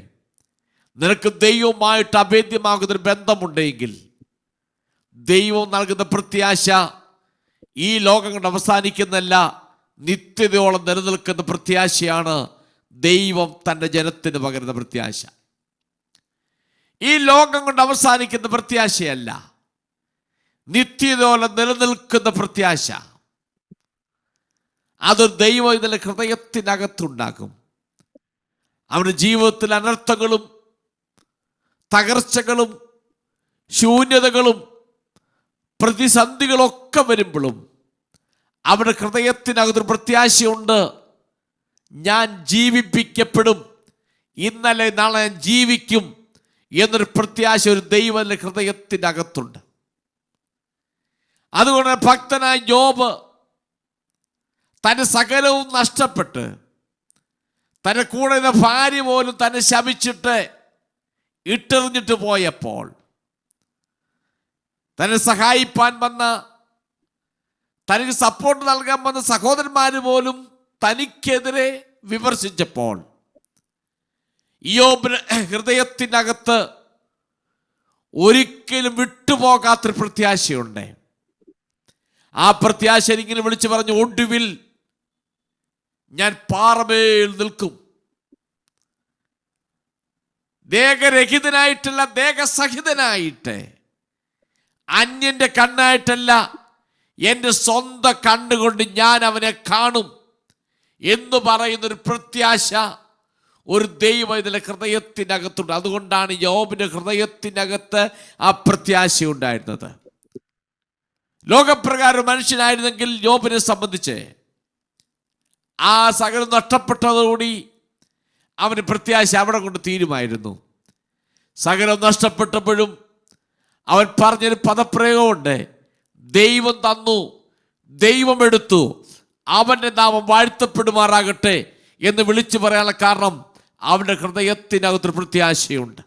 നിനക്ക് ദൈവവുമായിട്ട് അഭേദ്യമാകുന്നൊരു ബന്ധമുണ്ടെങ്കിൽ ദൈവം നൽകുന്ന പ്രത്യാശ ഈ ലോകം കൊണ്ട് അവസാനിക്കുന്നല്ല, നിത്യതയോളം നിലനിൽക്കുന്ന പ്രത്യാശയാണ് ദൈവം തൻ്റെ ജനത്തിന് പകരുന്ന പ്രത്യാശ. ഈ ലോകം കൊണ്ട് അവസാനിക്കുന്ന പ്രത്യാശയല്ല, നിത്യതയോളം നിലനിൽക്കുന്ന പ്രത്യാശ. അത് ദൈവം ഇതിൻ്റെ ഹൃദയത്തിനകത്തുണ്ടാകും. അവൻ്റെ ജീവിതത്തിൽ അനർത്ഥങ്ങളും തകർച്ചകളും ശൂന്യതകളും പ്രതിസന്ധികളൊക്കെ വരുമ്പോഴും അവരുടെ ഹൃദയത്തിനകത്തൊരു പ്രത്യാശയുണ്ട്. ഞാൻ ജീവിപ്പിക്കപ്പെടും, ഇന്നലെ നാളെ ഞാൻ ജീവിക്കും എന്നൊരു പ്രത്യാശ ഒരു ദൈവത്തിൻ്റെ ഹൃദയത്തിനകത്തുണ്ട്. അതുകൊണ്ട് ഭക്തനായ യോബ് തൻ്റെ സകലവും നഷ്ടപ്പെട്ട്, തൻ്റെ കൂടെ ഭാര്യ പോലും തന്നെ ശപിച്ചിട്ട് ഇട്ടെറിഞ്ഞിട്ട് പോയപ്പോൾ, തന്നെ സഹായിപ്പാൻ വന്ന, തനിക്ക് സപ്പോർട്ട് നൽകാൻ വന്ന സഹോദരന്മാർ പോലും തനിക്കെതിരെ വിമർശിച്ചപ്പോൾ യോബിന് ഹൃദയത്തിനകത്ത് ഒരിക്കലും വിട്ടുപോകാത്തൊരു പ്രത്യാശയുണ്ട്. ആ പ്രത്യാശ ഇങ്ങനെ വിളിച്ചു പറഞ്ഞു, ഒടുവിൽ ഞാൻ പാറമേൽ നിൽക്കും. ദേഹരഹിതനായിട്ടല്ല, ദേഹസഹിതനായിട്ട്, അന്യന്റെ കണ്ണായിട്ടല്ല, എൻ്റെ സ്വന്തം കണ്ണുകൊണ്ട് ഞാൻ അവനെ കാണും എന്ന് പറയുന്നൊരു പ്രത്യാശ ഒരു ദൈവം ഇതിലെ ഹൃദയത്തിനകത്തുണ്ട്. അതുകൊണ്ടാണ് യോബിന്റെ ഹൃദയത്തിനകത്ത് ആ പ്രത്യാശ ഉണ്ടായിരുന്നത്. ലോകപ്രകാരം മനുഷ്യനായിരുന്നെങ്കിൽ യോബിനെ സംബന്ധിച്ച് ആ സകലം നഷ്ടപ്പെട്ടതോടുകൂടി അവന് പ്രത്യാശ അവിടെ കൊണ്ട് തീരുമായിരുന്നു. സകലം നഷ്ടപ്പെട്ടപ്പോഴും അവൻ പറഞ്ഞൊരു പദപ്രയോഗമുണ്ട്, ദൈവം തന്നു, ദൈവം എടുത്തു, അവൻ്റെ നാമം വാഴ്ത്തപ്പെടുമാറാകട്ടെ എന്ന് വിളിച്ചു പറയാനുള്ള കാരണം അവൻ്റെ ഹൃദയത്തിനകത്തൊരു പ്രത്യാശയുണ്ട്.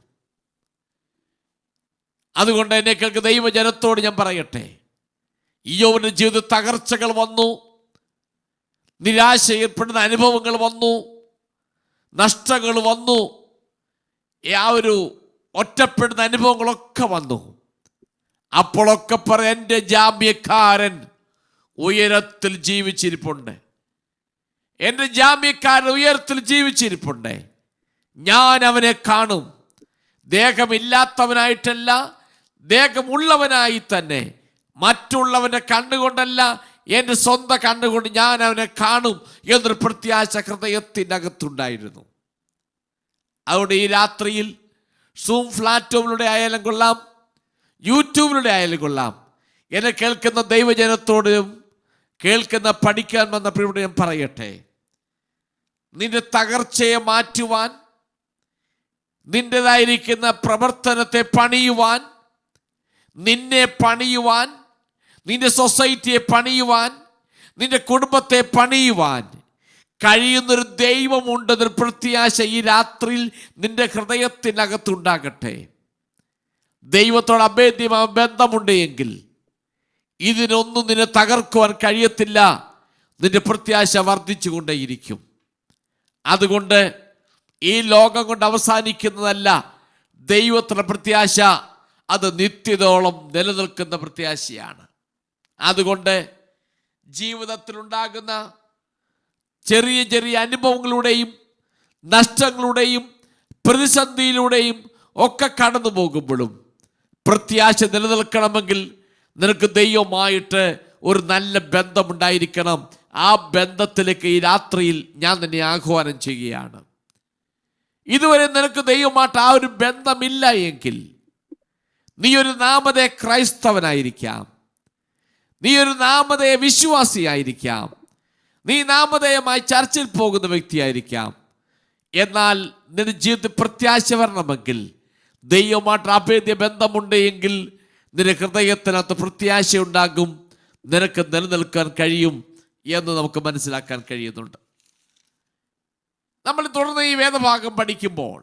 അതുകൊണ്ട് എന്നെ കേൾക്കുന്ന ദൈവജനത്തോട് ഞാൻ പറയട്ടെ, യോബിന്റെ ജീവിതത്തിൽ തകർച്ചകൾ വന്നു, നിരാശ ഏർപ്പെടുന്ന അനുഭവങ്ങൾ വന്നു, നഷ്ടങ്ങൾ വന്നു, ആ ഒരു ഒറ്റപ്പെടുന്ന അനുഭവങ്ങളൊക്കെ വന്നു. അപ്പോഴൊക്കെ പറയാം, എൻ്റെ ജാമ്യക്കാരൻ ഉയരത്തിൽ ജീവിച്ചിരിപ്പുണ്ട്, എൻ്റെ ജാമ്യക്കാരൻ ഉയരത്തിൽ ജീവിച്ചിരിപ്പുണ്ട്, ഞാൻ അവനെ കാണും. ദേഹമില്ലാത്തവനായിട്ടല്ല, ദേഹമുള്ളവനായി തന്നെ, മറ്റുള്ളവൻ്റെ കണ്ണുകൊണ്ടല്ല, എൻ്റെ സ്വന്തം കണ്ണുകൊണ്ട് ഞാൻ അവനെ കാണും എന്നൊരു പ്രത്യാശ ഹൃദയത്തിനകത്തുണ്ടായിരുന്നു. അതുകൊണ്ട് ഈ രാത്രിയിൽ സൂം പ്ലാറ്റ്ഫോമിലൂടെ ആയാലും കൊള്ളാം, യൂട്യൂബിലൂടെ ആയാലും കൊള്ളാം, എന്നെ കേൾക്കുന്ന ദൈവജനത്തോടും കേൾക്കുന്ന പഠിക്കാൻ വന്ന പ്രിയരോട് ഞാൻ പറയട്ടെ, നിന്റെ തകർച്ചയെ മാറ്റുവാൻ, നിന്റേതായിരിക്കുന്ന പ്രവർത്തനത്തെ പണിയുവാൻ, നിന്നെ പണിയുവാൻ, നിന്റെ സൊസൈറ്റിയെ പണിയുവാൻ, നിന്റെ കുടുംബത്തെ പണിയുവാൻ കഴിയുന്നൊരു ദൈവമുണ്ടെന്നൊരു പ്രത്യാശ ഈ രാത്രിയിൽ നിന്റെ ഹൃദയത്തിനകത്തുണ്ടാകട്ടെ. ദൈവത്തോട് അഭേദ്യമായ ബന്ധമുണ്ട് എങ്കിൽ ഇതിനൊന്നും നിന്നെ തകർക്കുവാൻ കഴിയത്തില്ല. നിന്റെ പ്രത്യാശ വർദ്ധിച്ചു കൊണ്ടേയിരിക്കും. അതുകൊണ്ട് ഈ ലോകം കൊണ്ട് അവസാനിക്കുന്നതല്ല ദൈവത്തിൻ്റെ പ്രത്യാശ, അത് നിത്യതയോളം നിലനിൽക്കുന്ന പ്രത്യാശയാണ്. അതുകൊണ്ട് ജീവിതത്തിലുണ്ടാകുന്ന ചെറിയ ചെറിയ അനുഭവങ്ങളുടെയും നഷ്ടങ്ങളുടെയും പ്രതിസന്ധിയിലൂടെയും ഒക്കെ കടന്നു പോകുമ്പോഴും പ്രത്യാശ നിലനിൽക്കണമെങ്കിൽ നിനക്ക് ദൈവമായിട്ട് ഒരു നല്ല ബന്ധമുണ്ടായിരിക്കണം. ആ ബന്ധത്തിലേക്ക് ഈ രാത്രിയിൽ ഞാൻ നിന്നെ ആഹ്വാനം ചെയ്യുകയാണ്. ഇതുവരെ നിനക്ക് ദൈവമായിട്ട് ആ ഒരു ബന്ധമില്ല എങ്കിൽ നീ ഒരു നാമധേയ ക്രൈസ്തവനായിരിക്കാം, നീ ഒരു നാമധേയ വിശ്വാസിയായിരിക്കാം, നീ നാമധേയമായി ചർച്ചിൽ പോകുന്ന വ്യക്തിയായിരിക്കാം. എന്നാൽ നിന്റെ ജീവിതത്തിൽ പ്രത്യാശ വരണമെങ്കിൽ, ദൈവമായിട്ട് അഭേദ്യ ബന്ധമുണ്ട് എങ്കിൽ നിന്റെ ഹൃദയത്തിനകത്ത് പ്രത്യാശ ഉണ്ടാകും, നിനക്ക് നിലനിൽക്കാൻ കഴിയും എന്ന് നമുക്ക് മനസ്സിലാക്കാൻ കഴിയുന്നുണ്ട്. നമ്മൾ തുടർന്ന് ഈ വേദഭാഗം പഠിക്കുമ്പോൾ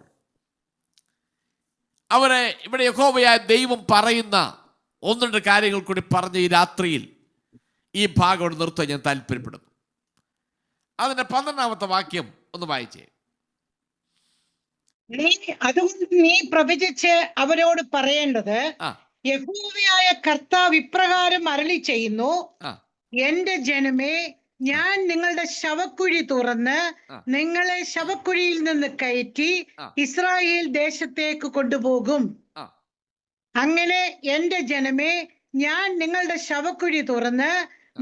ഇവിടെ യഹോവയായ ദൈവം പറയുന്ന ഒന്ന് രണ്ട് കാര്യങ്ങൾ കൂടി പറഞ്ഞ് ഈ രാത്രിയിൽ ഈ ഭാഗം നിർത്താൻ ഞാൻ താല്പര്യപ്പെടുന്നു. അതിന്റെ 12-ാമത്തെ വാക്യം ഒന്ന് വായിച്ചേ. അതുകൊണ്ട് നീ പ്രവചിച്ച് അവരോട് പറയേണ്ടത്, യഹോവയായ കർത്താവ് ഇപ്രകാരം അരുളി ചെയ്യുന്നു, എന്റെ ജനമേ, ഞാൻ നിങ്ങളുടെ ശവക്കുഴി തുറന്ന് നിങ്ങളെ ശവക്കുഴിയിൽ നിന്ന് കയറ്റി ഇസ്രായേൽ ദേശത്തേക്ക് കൊണ്ടുപോകും. അങ്ങനെ എന്റെ ജനമേ, ഞാൻ നിങ്ങളുടെ ശവക്കുഴി തുറന്ന്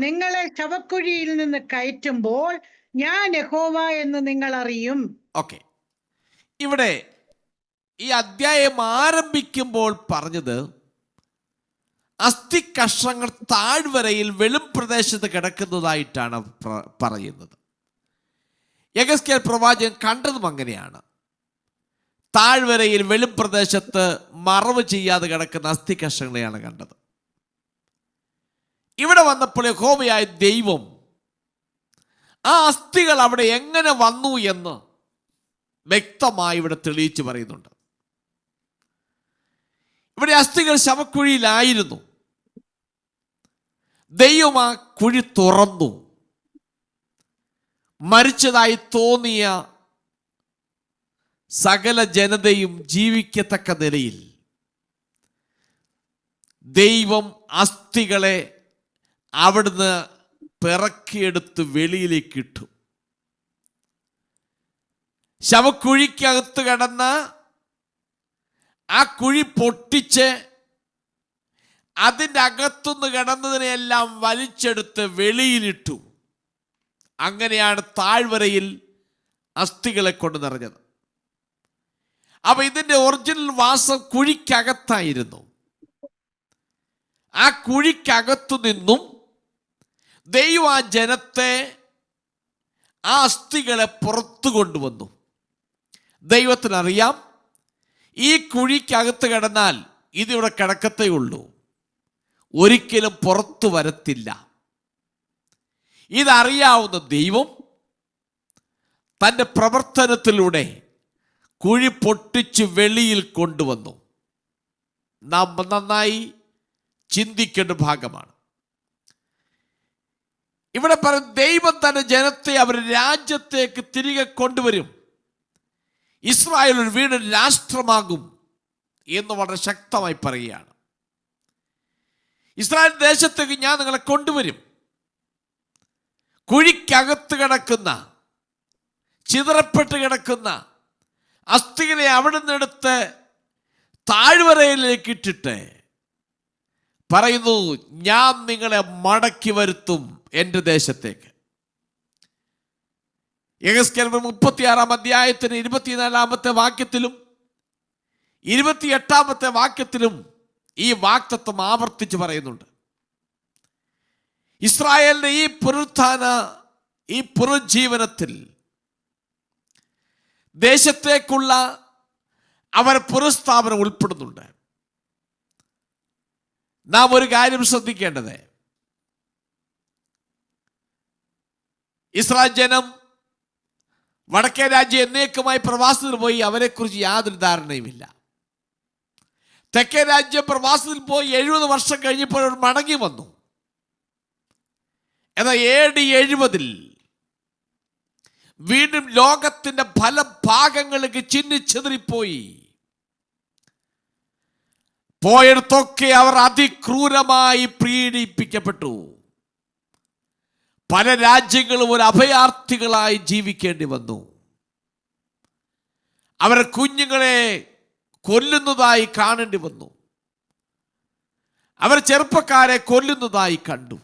നിങ്ങളെ ശവക്കുഴിയിൽ നിന്ന് കയറ്റുമ്പോൾ ഞാൻ യഹോവ എന്ന് നിങ്ങൾ അറിയും. ഓക്കെ, ഇവിടെ ഈ അധ്യായം ആരംഭിക്കുമ്പോൾ പറഞ്ഞത് അസ്ഥി കഷ്ണങ്ങൾ താഴ്വരയിൽ വെളിംപ്രദേശത്ത് കിടക്കുന്നതായിട്ടാണ് പറയുന്നത്. യെഹെസ്കേൽ പ്രവാചകൻ കണ്ടതും അങ്ങനെയാണ്. താഴ്വരയിൽ വെളിംപ്രദേശത്ത് മറവ് ചെയ്യാതെ കിടക്കുന്ന അസ്ഥി കഷ്ണങ്ങളെയാണ് കണ്ടത്. ഇവിടെ വന്നപ്പോൾ യഹോവയായ ദൈവം ആ അസ്ഥികൾ അവിടെ എങ്ങനെ വന്നു എന്ന് വ്യക്തമായി ഇവിടെ തെളിയിച്ചു പറയുന്നുണ്ട്. ഇവിടെ അസ്ഥികൾ ശവക്കുഴിയിലായിരുന്നു. ദൈവം ആ കുഴി തുറന്നു. മരിച്ചതായി തോന്നിയ സകല ജനതയും ജീവിക്കത്തക്ക നിലയിൽ ദൈവം അസ്ഥികളെ അവിടുന്ന് പിറക്കിയെടുത്ത് വെളിയിലേക്ക് ഇട്ടു. ശവക്കുഴിക്കകത്ത് കിടന്ന ആ കുഴി പൊട്ടിച്ച് അതിൻ്റെ അകത്തുനിന്ന് കിടന്നതിനെയെല്ലാം വലിച്ചെടുത്ത് വെളിയിലിട്ടു. അങ്ങനെയാണ് താഴ്വരയിൽ അസ്ഥികളെ കൊണ്ട് നിറഞ്ഞത്. അപ്പൊ ഇതിന്റെ ഒറിജിനൽ വാസം കുഴിക്കകത്തായിരുന്നു. ആ കുഴിക്കകത്തു നിന്നും ദൈവം ആ ജനത്തെ, ആ അസ്ഥികളെ പുറത്തു കൊണ്ടുവന്നു. ദൈവത്തിനറിയാം, ഈ കുഴിക്കകത്ത് കിടന്നാൽ ഇതിവിടെ കിടക്കത്തേ ഉള്ളൂ, ഒരിക്കലും പുറത്തു വരത്തില്ല. ഇതറിയാവുന്ന ദൈവം തൻ്റെ പ്രവർത്തനത്തിലൂടെ കുഴി പൊട്ടിച്ച് വെളിയിൽ കൊണ്ടുവന്നു. നാം നന്നായി ചിന്തിക്കേണ്ട ഭാഗമാണ്. ഇവിടെ പറയും, ദൈവം തന്റെ ജനത്തെ അവർ രാജ്യത്തേക്ക് തിരികെ കൊണ്ടുവരും. ഇസ്രായേൽ ഒരു വീണ്ടും രാഷ്ട്രമാകും എന്ന് വളരെ ശക്തമായി പറയുകയാണ്. ഇസ്രായേൽ ദേശത്തേക്ക് ഞാൻ നിങ്ങളെ കൊണ്ടുവരും. കുഴിക്കകത്ത് കിടക്കുന്ന, ചിതറപ്പെട്ട് കിടക്കുന്ന അസ്ഥികളെ അവിടെ നിന്നെടുത്ത് താഴ്വരയിലേക്ക് ഇട്ടിട്ട് പറയുന്നു, ഞാൻ നിങ്ങളെ മടക്കി വരുത്തും എൻ്റെ ദേശത്തേക്ക്. യെഹെസ്കേൽ 36 അധ്യായത്തിന് 24 വാക്യത്തിലും 28 വാക്യത്തിലും ഈ വാക്തത്വം ആവർത്തിച്ച് പറയുന്നുണ്ട്. ഇസ്രായേലിന്റെ ഈ പുനരുത്ഥാന, ഈ പുനരുജ്ജീവനത്തിൽ ദേശത്തേക്കുള്ള അവർ പുനഃസ്ഥാപനം ഉൾപ്പെടുന്നുണ്ട്. നാം ഒരു കാര്യം ശ്രദ്ധിക്കേണ്ടത്, ഇസ്രായേൽ ജനം വടക്കേ രാജ്യം എന്നേക്കുമായി പ്രവാസത്തിൽ പോയി, അവരെക്കുറിച്ച് യാതൊരു ധാരണയുമില്ല. തെക്കേ രാജ്യം പ്രവാസത്തിൽ പോയി 70 വർഷം കഴിഞ്ഞപ്പോൾ അവർ മടങ്ങി വന്നു. എന്നാൽ AD 70 വീണ്ടും ലോകത്തിന്റെ പല ഭാഗങ്ങളിലേക്ക് ചിന്നിച്ചെതിറിപ്പോയി. പോയിടത്തൊക്കെ അവർ അതിക്രൂരമായി പീഡിപ്പിക്കപ്പെട്ടു. പല രാജ്യങ്ങളും ഒരു അഭയാർത്ഥികളായി ജീവിക്കേണ്ടി വന്നു. അവരുടെ കുഞ്ഞുങ്ങളെ കൊല്ലുന്നതായി കാണേണ്ടി വന്നു. അവർ ചെറുപ്പക്കാരെ കൊല്ലുന്നതായി കണ്ടു.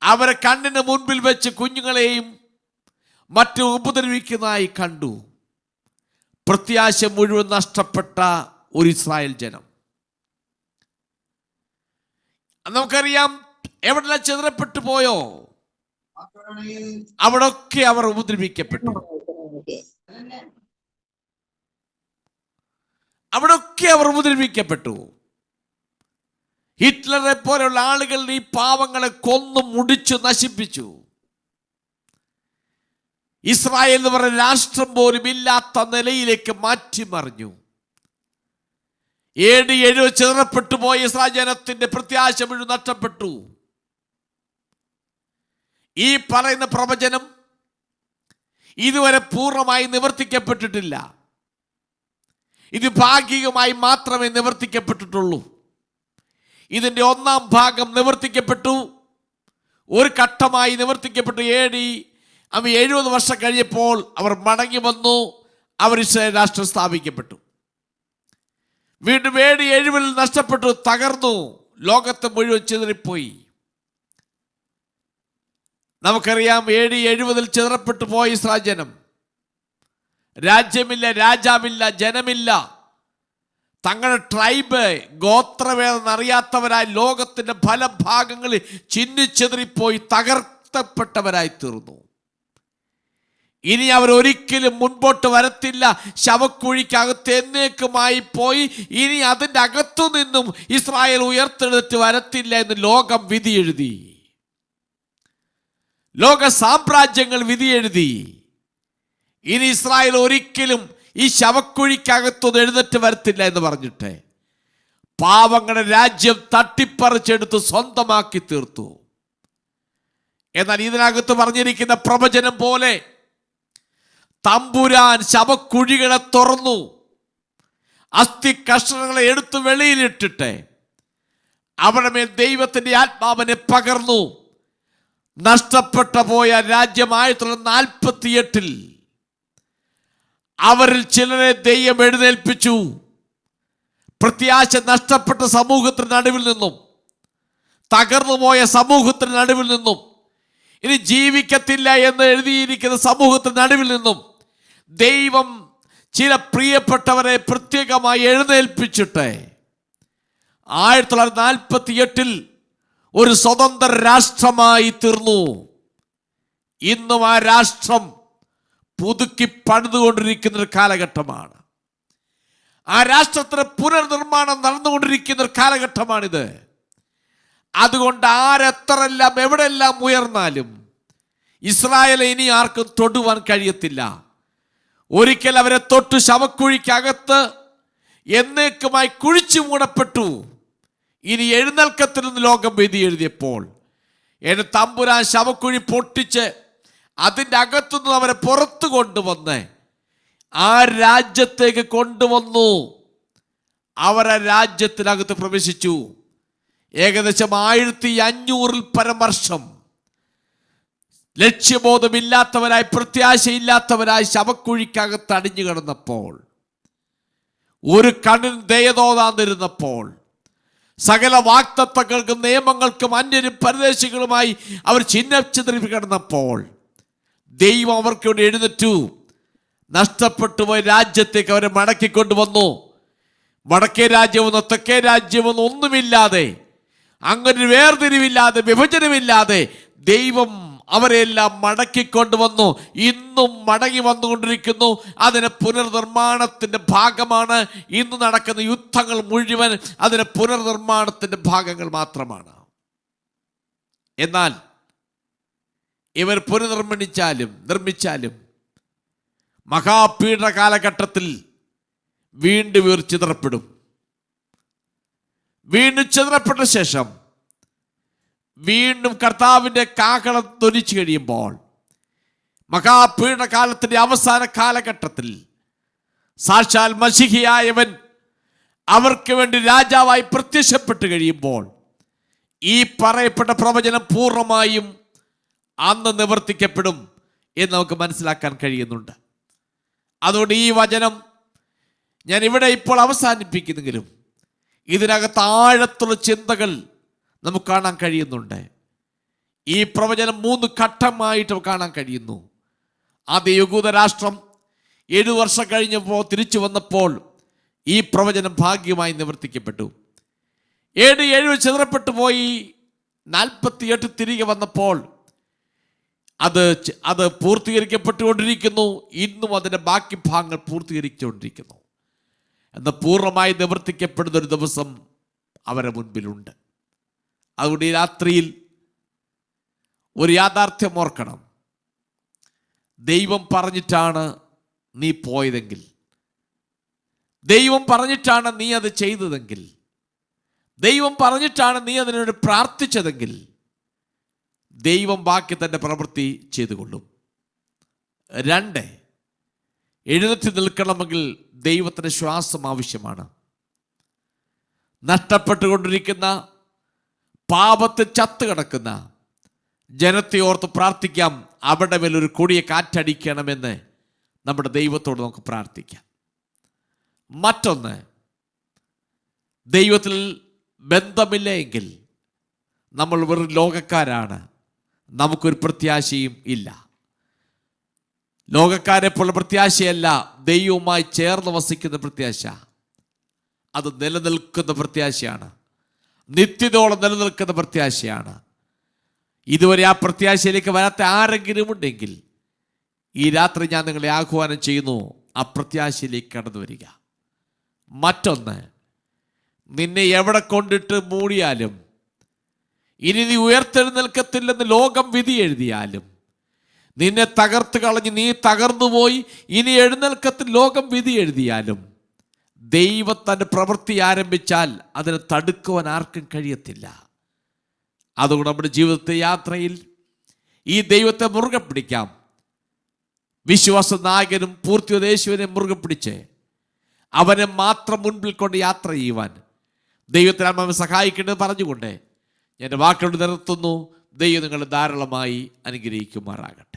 അവരെ കണ്ണിന് മുൻപിൽ വെച്ച് കുഞ്ഞുങ്ങളെയും മറ്റും ഉപദ്രവിക്കുന്നതായി കണ്ടു. പ്രത്യാശ മുഴുവൻ നഷ്ടപ്പെട്ട ഒരു ഇസ്രായേൽ ജനം. നമുക്കറിയാം, എവിടെല്ലാം ചിതറപ്പെട്ടു പോയോ അവിടൊക്കെ അവർ ഉപദ്രവിക്കപ്പെട്ടു. അവിടൊക്കെ അവർ ഉപദ്രവിക്കപ്പെട്ടു. ഹിറ്റ്ലറെ പോലെയുള്ള ആളുകൾ ഈ പാവങ്ങളെ കൊന്നു മുടിച്ചു നശിപ്പിച്ചു. ഇസ്രായേൽ എന്ന് പറയുന്ന രാഷ്ട്രം പോലും ഇല്ലാത്ത നിലയിലേക്ക് മാറ്റിമറിഞ്ഞു. AD 70 ചിതറപ്പെട്ടു പോയ ഇസ്രായേൽ ജനത്തിന്റെ പ്രത്യാശ മുഴുവൻ നഷ്ടപ്പെട്ടു. ഈ പറയുന്ന പ്രവചനം ഇതുവരെ പൂർണ്ണമായി നിവർത്തിക്കപ്പെട്ടിട്ടില്ല. ഇത് ഭാഗികമായി മാത്രമേ നിവർത്തിക്കപ്പെട്ടിട്ടുള്ളൂ. ഇതിന്റെ 1-ാം ഭാഗം നിവർത്തിക്കപ്പെട്ടു, ഒരു ഘട്ടമായി നിവർത്തിക്കപ്പെട്ടു. AD 70 വർഷം കഴിഞ്ഞപ്പോൾ അവർ മടങ്ങി വന്നു. അവർ ഇസ്രായേൽ രാഷ്ട്രം സ്ഥാപിക്കപ്പെട്ടു. വീണ്ടും AD 70 നഷ്ടപ്പെട്ടു, തകർന്നു, ലോകത്തെ മുഴുവൻ ചിതറിപ്പോയി. നമുക്കറിയാം, AD 70 ചിതറപ്പെട്ടു പോയ ഇസ്രായേൽ ജനം, രാജ്യമില്ല, രാജാവില്ല, ജനമില്ല, തങ്ങളുടെ ട്രൈബ്, ഗോത്രവേദം അറിയാത്തവരായി ലോകത്തിന്റെ പല ഭാഗങ്ങളിൽ ചിന്നിച്ചെതിറിപ്പോയി തകർത്തപ്പെട്ടവരായി തീർന്നു. ഇനി അവർ ഒരിക്കലും മുൻപോട്ട് വരത്തില്ല. ശവക്കുഴിക്കകത്ത് എന്നേക്കുമായി പോയി ഇനി അതിൻ്റെ അകത്തു നിന്നും ഇസ്രായേൽ ഉയർത്തെടുത്ത് വരത്തില്ല എന്ന് ലോകം വിധി എഴുതി. ലോക സാമ്രാജ്യങ്ങൾ വിധി എഴുതി. ഇനി ഇസ്രായേൽ ഒരിക്കലും ഈ ശവക്കുഴിക്കകത്തൊന്നും എഴുന്നേറ്റ് വരത്തില്ല എന്ന് പറഞ്ഞിട്ട് പാവങ്ങളുടെ രാജ്യം തട്ടിപ്പറിച്ചെടുത്ത് സ്വന്തമാക്കി തീർത്തു. എന്നാൽ ഇതിനകത്ത് പറഞ്ഞിരിക്കുന്ന പ്രവചനം പോലെ തമ്പുരാൻ ശവക്കുഴികളെ തുറന്നു, അസ്ഥി കഷ്ണങ്ങളെ എടുത്തു വെളിയിലിട്ടിട്ട് അവരുടെ മേൽ ദൈവത്തിന്റെ ആത്മാവിനെ പകർന്നു. നഷ്ടപ്പെട്ട പോയ രാജ്യം 1948 അവരിൽ ചിലരെ ദൈവം എഴുന്നേൽപ്പിച്ചു. പ്രത്യാശ നഷ്ടപ്പെട്ട സമൂഹത്തിന് നടുവിൽ നിന്നും, തകർന്നു പോയ സമൂഹത്തിന് നടുവിൽ നിന്നും, ഇനി ജീവിക്കത്തില്ല എന്ന് എഴുതിയിരിക്കുന്ന സമൂഹത്തിന് നടുവിൽ നിന്നും ദൈവം ചില പ്രിയപ്പെട്ടവരെ പ്രത്യേകമായി എഴുന്നേൽപ്പിച്ചിട്ട് 1948 ഒരു സ്വതന്ത്ര രാഷ്ട്രമായി തീർന്നു. ഇന്നും ആ രാഷ്ട്രം പുതുക്കി പണിതുകൊണ്ടിരിക്കുന്ന ഒരു കാലഘട്ടമാണ്. ആ രാഷ്ട്രത്തിന് പുനർനിർമ്മാണം നടന്നുകൊണ്ടിരിക്കുന്ന ഒരു കാലഘട്ടമാണിത്. അതുകൊണ്ട് ആരെത്രയെല്ലാം എവിടെയെല്ലാം ഉയർന്നാലും ഇസ്രായേലെ ഇനി ആർക്കും തൊടുവാൻ കഴിയത്തില്ല. ഒരിക്കൽ അവരെ തൊട്ട് ശവക്കുഴിക്കകത്ത് എന്നേക്കുമായി കുഴിച്ചു മൂടപ്പെട്ടു. ഇനി എഴുന്നേൽക്കത്തിൽ നിന്ന് ലോകം വിധി എഴുതിയപ്പോൾ എന്റെ തമ്പുരാൻ ശവക്കുഴി പൊട്ടിച്ച് അതിൻ്റെ അകത്തുനിന്ന് അവരെ പുറത്തു കൊണ്ടുവന്ന് ആ രാജ്യത്തേക്ക് കൊണ്ടുവന്നു. അവർ ആ രാജ്യത്തിനകത്ത് പ്രവേശിച്ചു. ഏകദേശം 1500 പരം വർഷം ലക്ഷ്യബോധമില്ലാത്തവരായി, പ്രത്യാശയില്ലാത്തവരായി ശവക്കുഴിക്കകത്ത് അടിഞ്ഞു കിടന്നപ്പോൾ, ഒരു കണ്ണിന് ദയ തോന്നാതിരുന്നപ്പോൾ, സകല വാഗ്ദത്തങ്ങൾക്കും നിയമങ്ങൾക്കും അന്യരും പരദേശികളുമായി അവർ ചിഹ്നച്ചിതറി കിടന്നപ്പോൾ, ദൈവം അവർക്ക് വേണ്ടി എഴുന്നേറ്റു. നഷ്ടപ്പെട്ടു പോയ രാജ്യത്തേക്ക് അവരെ മടക്കിക്കൊണ്ടുവന്നു. വടക്കേ രാജ്യമെന്നോ തെക്കേ രാജ്യമെന്നോ ഒന്നുമില്ലാതെ, അങ്ങനെ വേർതിരിവില്ലാതെ, വിഭജനമില്ലാതെ ദൈവം അവരെല്ലാം മടക്കിക്കൊണ്ടുവന്നു. ഇന്നും മടങ്ങി വന്നുകൊണ്ടിരിക്കുന്നു. അതിന് പുനർനിർമ്മാണത്തിന്റെ ഭാഗമാണ്. ഇന്ന് നടക്കുന്ന യുദ്ധങ്ങൾ മുഴുവൻ അതിന് പുനർനിർമ്മാണത്തിന്റെ ഭാഗങ്ങൾ മാത്രമാണ്. എന്നാൽ ഇവർ നിർമ്മിച്ചാലും മഹാപീഡന കാലഘട്ടത്തിൽ വീണ്ടും ഇവർ ചിതറപ്പെടും. വീണ്ടും ചിതറപ്പെട്ട ശേഷം വീണ്ടും കർത്താവിൻ്റെ കാഹളം ധ്വനിച്ചു കഴിയുമ്പോൾ, മഹാപീഡന കാലത്തിന്റെ അവസാന കാലഘട്ടത്തിൽ സാക്ഷാൽ മശിഹിയായവൻ അവർക്ക് വേണ്ടി രാജാവായി പ്രത്യക്ഷപ്പെട്ട് കഴിയുമ്പോൾ, ഈ പറയപ്പെട്ട പ്രവചനം പൂർണ്ണമായും അന്ന് നിവർത്തിക്കപ്പെടും എന്ന് നമുക്ക് മനസ്സിലാക്കാൻ കഴിയുന്നുണ്ട്. അതുകൊണ്ട് ഈ വചനം ഞാൻ ഇവിടെ ഇപ്പോൾ അവസാനിപ്പിക്കുന്നെങ്കിലും ഇതിനകത്ത് ആഴത്തുള്ള ചിന്തകൾ നമുക്ക് കാണാൻ കഴിയുന്നുണ്ട്. ഈ പ്രവചനം 3 ഘട്ടമായിട്ട് കാണാൻ കഴിയുന്നു. ആദ്യ യഹൂദ രാഷ്ട്രം 7 വർഷം കഴിഞ്ഞപ്പോൾ തിരിച്ചു വന്നപ്പോൾ ഈ പ്രവചനം ഭാഗ്യമായി നിവർത്തിക്കപ്പെട്ടു. 7 ചിതറപ്പെട്ടു പോയി. 48 തിരികെ വന്നപ്പോൾ അത് പൂർത്തീകരിക്കപ്പെട്ടുകൊണ്ടിരിക്കുന്നു. ഇന്നും അതിൻ്റെ ബാക്കി ഭാഗങ്ങൾ പൂർത്തീകരിച്ചുകൊണ്ടിരിക്കുന്നു. എന്നാൽ പൂർണ്ണമായി നിവർത്തിക്കപ്പെടുന്ന ഒരു ദിവസം അവരെ മുൻപിലുണ്ട്. അതുകൊണ്ട് ഈ രാത്രിയിൽ ഒരു യാഥാർത്ഥ്യം ഓർക്കണം. ദൈവം പറഞ്ഞിട്ടാണ് നീ പോയതെങ്കിൽ, ദൈവം പറഞ്ഞിട്ടാണ് നീ അത് ചെയ്തതെങ്കിൽ, ദൈവം പറഞ്ഞിട്ടാണ് നീ അതിനോട് പ്രാർത്ഥിച്ചതെങ്കിൽ, ദൈവം ബാക്കി തൻ്റെ പ്രവൃത്തി ചെയ്തുകൊള്ളും. 2, എഴുന്നേറ്റ് നിൽക്കണമെങ്കിൽ ദൈവത്തിന് ശ്വാസം ആവശ്യമാണ്. നഷ്ടപ്പെട്ടുകൊണ്ടിരിക്കുന്ന, പാപത്തിൽ ചത്തുകിടക്കുന്ന ജനത്തെ ഓർത്ത് പ്രാർത്ഥിക്കാം. അവിടെ മേലൊരു കൊടിയ കാറ്റടിക്കണമെന്ന് നമ്മുടെ ദൈവത്തോട് നമുക്ക് പ്രാർത്ഥിക്കാം. മറ്റൊന്ന്, ദൈവത്തിൽ ബന്ധമില്ല എങ്കിൽ നമ്മൾ വെറും ലോകക്കാരാണ്. നമുക്കൊരു പ്രത്യാശയും ഇല്ല. ലോകക്കാരെ പോലെ പ്രത്യാശയല്ല, ദൈവവുമായി ചേർന്ന് വസിക്കുന്ന പ്രത്യാശ. അത് നിലനിൽക്കുന്ന പ്രത്യാശയാണ്, നിത്യതയോളം നിലനിൽക്കുന്ന പ്രത്യാശയാണ്. ഇതുവരെ ആ പ്രത്യാശയിലേക്ക് വരാത്ത ആരെങ്കിലും ഉണ്ടെങ്കിൽ ഈ രാത്രി ഞാൻ നിങ്ങളെ ആഹ്വാനം ചെയ്യുന്നു, ആ പ്രത്യാശയിലേക്ക് കടന്നു വരിക. മറ്റൊന്ന്, നിന്നെ എവിടെ കൊണ്ടിട്ട് മൂടിയാലും, ഇനി നീ ഉയർത്തെഴുന്നേൽക്കത്തില്ലെന്ന് ലോകം വിധി എഴുതിയാലും, നിന്നെ തകർത്ത് കളഞ്ഞ് നീ തകർന്നു പോയി ഇനി എഴുന്നേൽക്കത്തിൽ ലോകം വിധി എഴുതിയാലും, ദൈവം തൻ്റെ പ്രവൃത്തി ആരംഭിച്ചാൽ അതിനെ തടുക്കുവാൻ ആർക്കും കഴിയത്തില്ല. അതുകൊണ്ട് നമ്മുടെ ജീവിതത്തെ യാത്രയിൽ ഈ ദൈവത്തെ മുറുകെ പിടിക്കാം. വിശ്വാസ നായകനും പൂർത്തിയോദ്ദേശുവിനെ മുറുകെ പിടിച്ച് അവനെ മാത്രം മുൻപിൽ കൊണ്ട് യാത്ര ചെയ്യുവാൻ ദൈവത്തിന് നമ്മെ സഹായിക്കേണ്ടത് പറഞ്ഞുകൊണ്ട് എൻ്റെ വാക്കുകൾ നിർത്തുന്നു. ദൈവം നിങ്ങളെ ധാരാളമായി അനുഗ്രഹിക്കുമാറാകട്ടെ.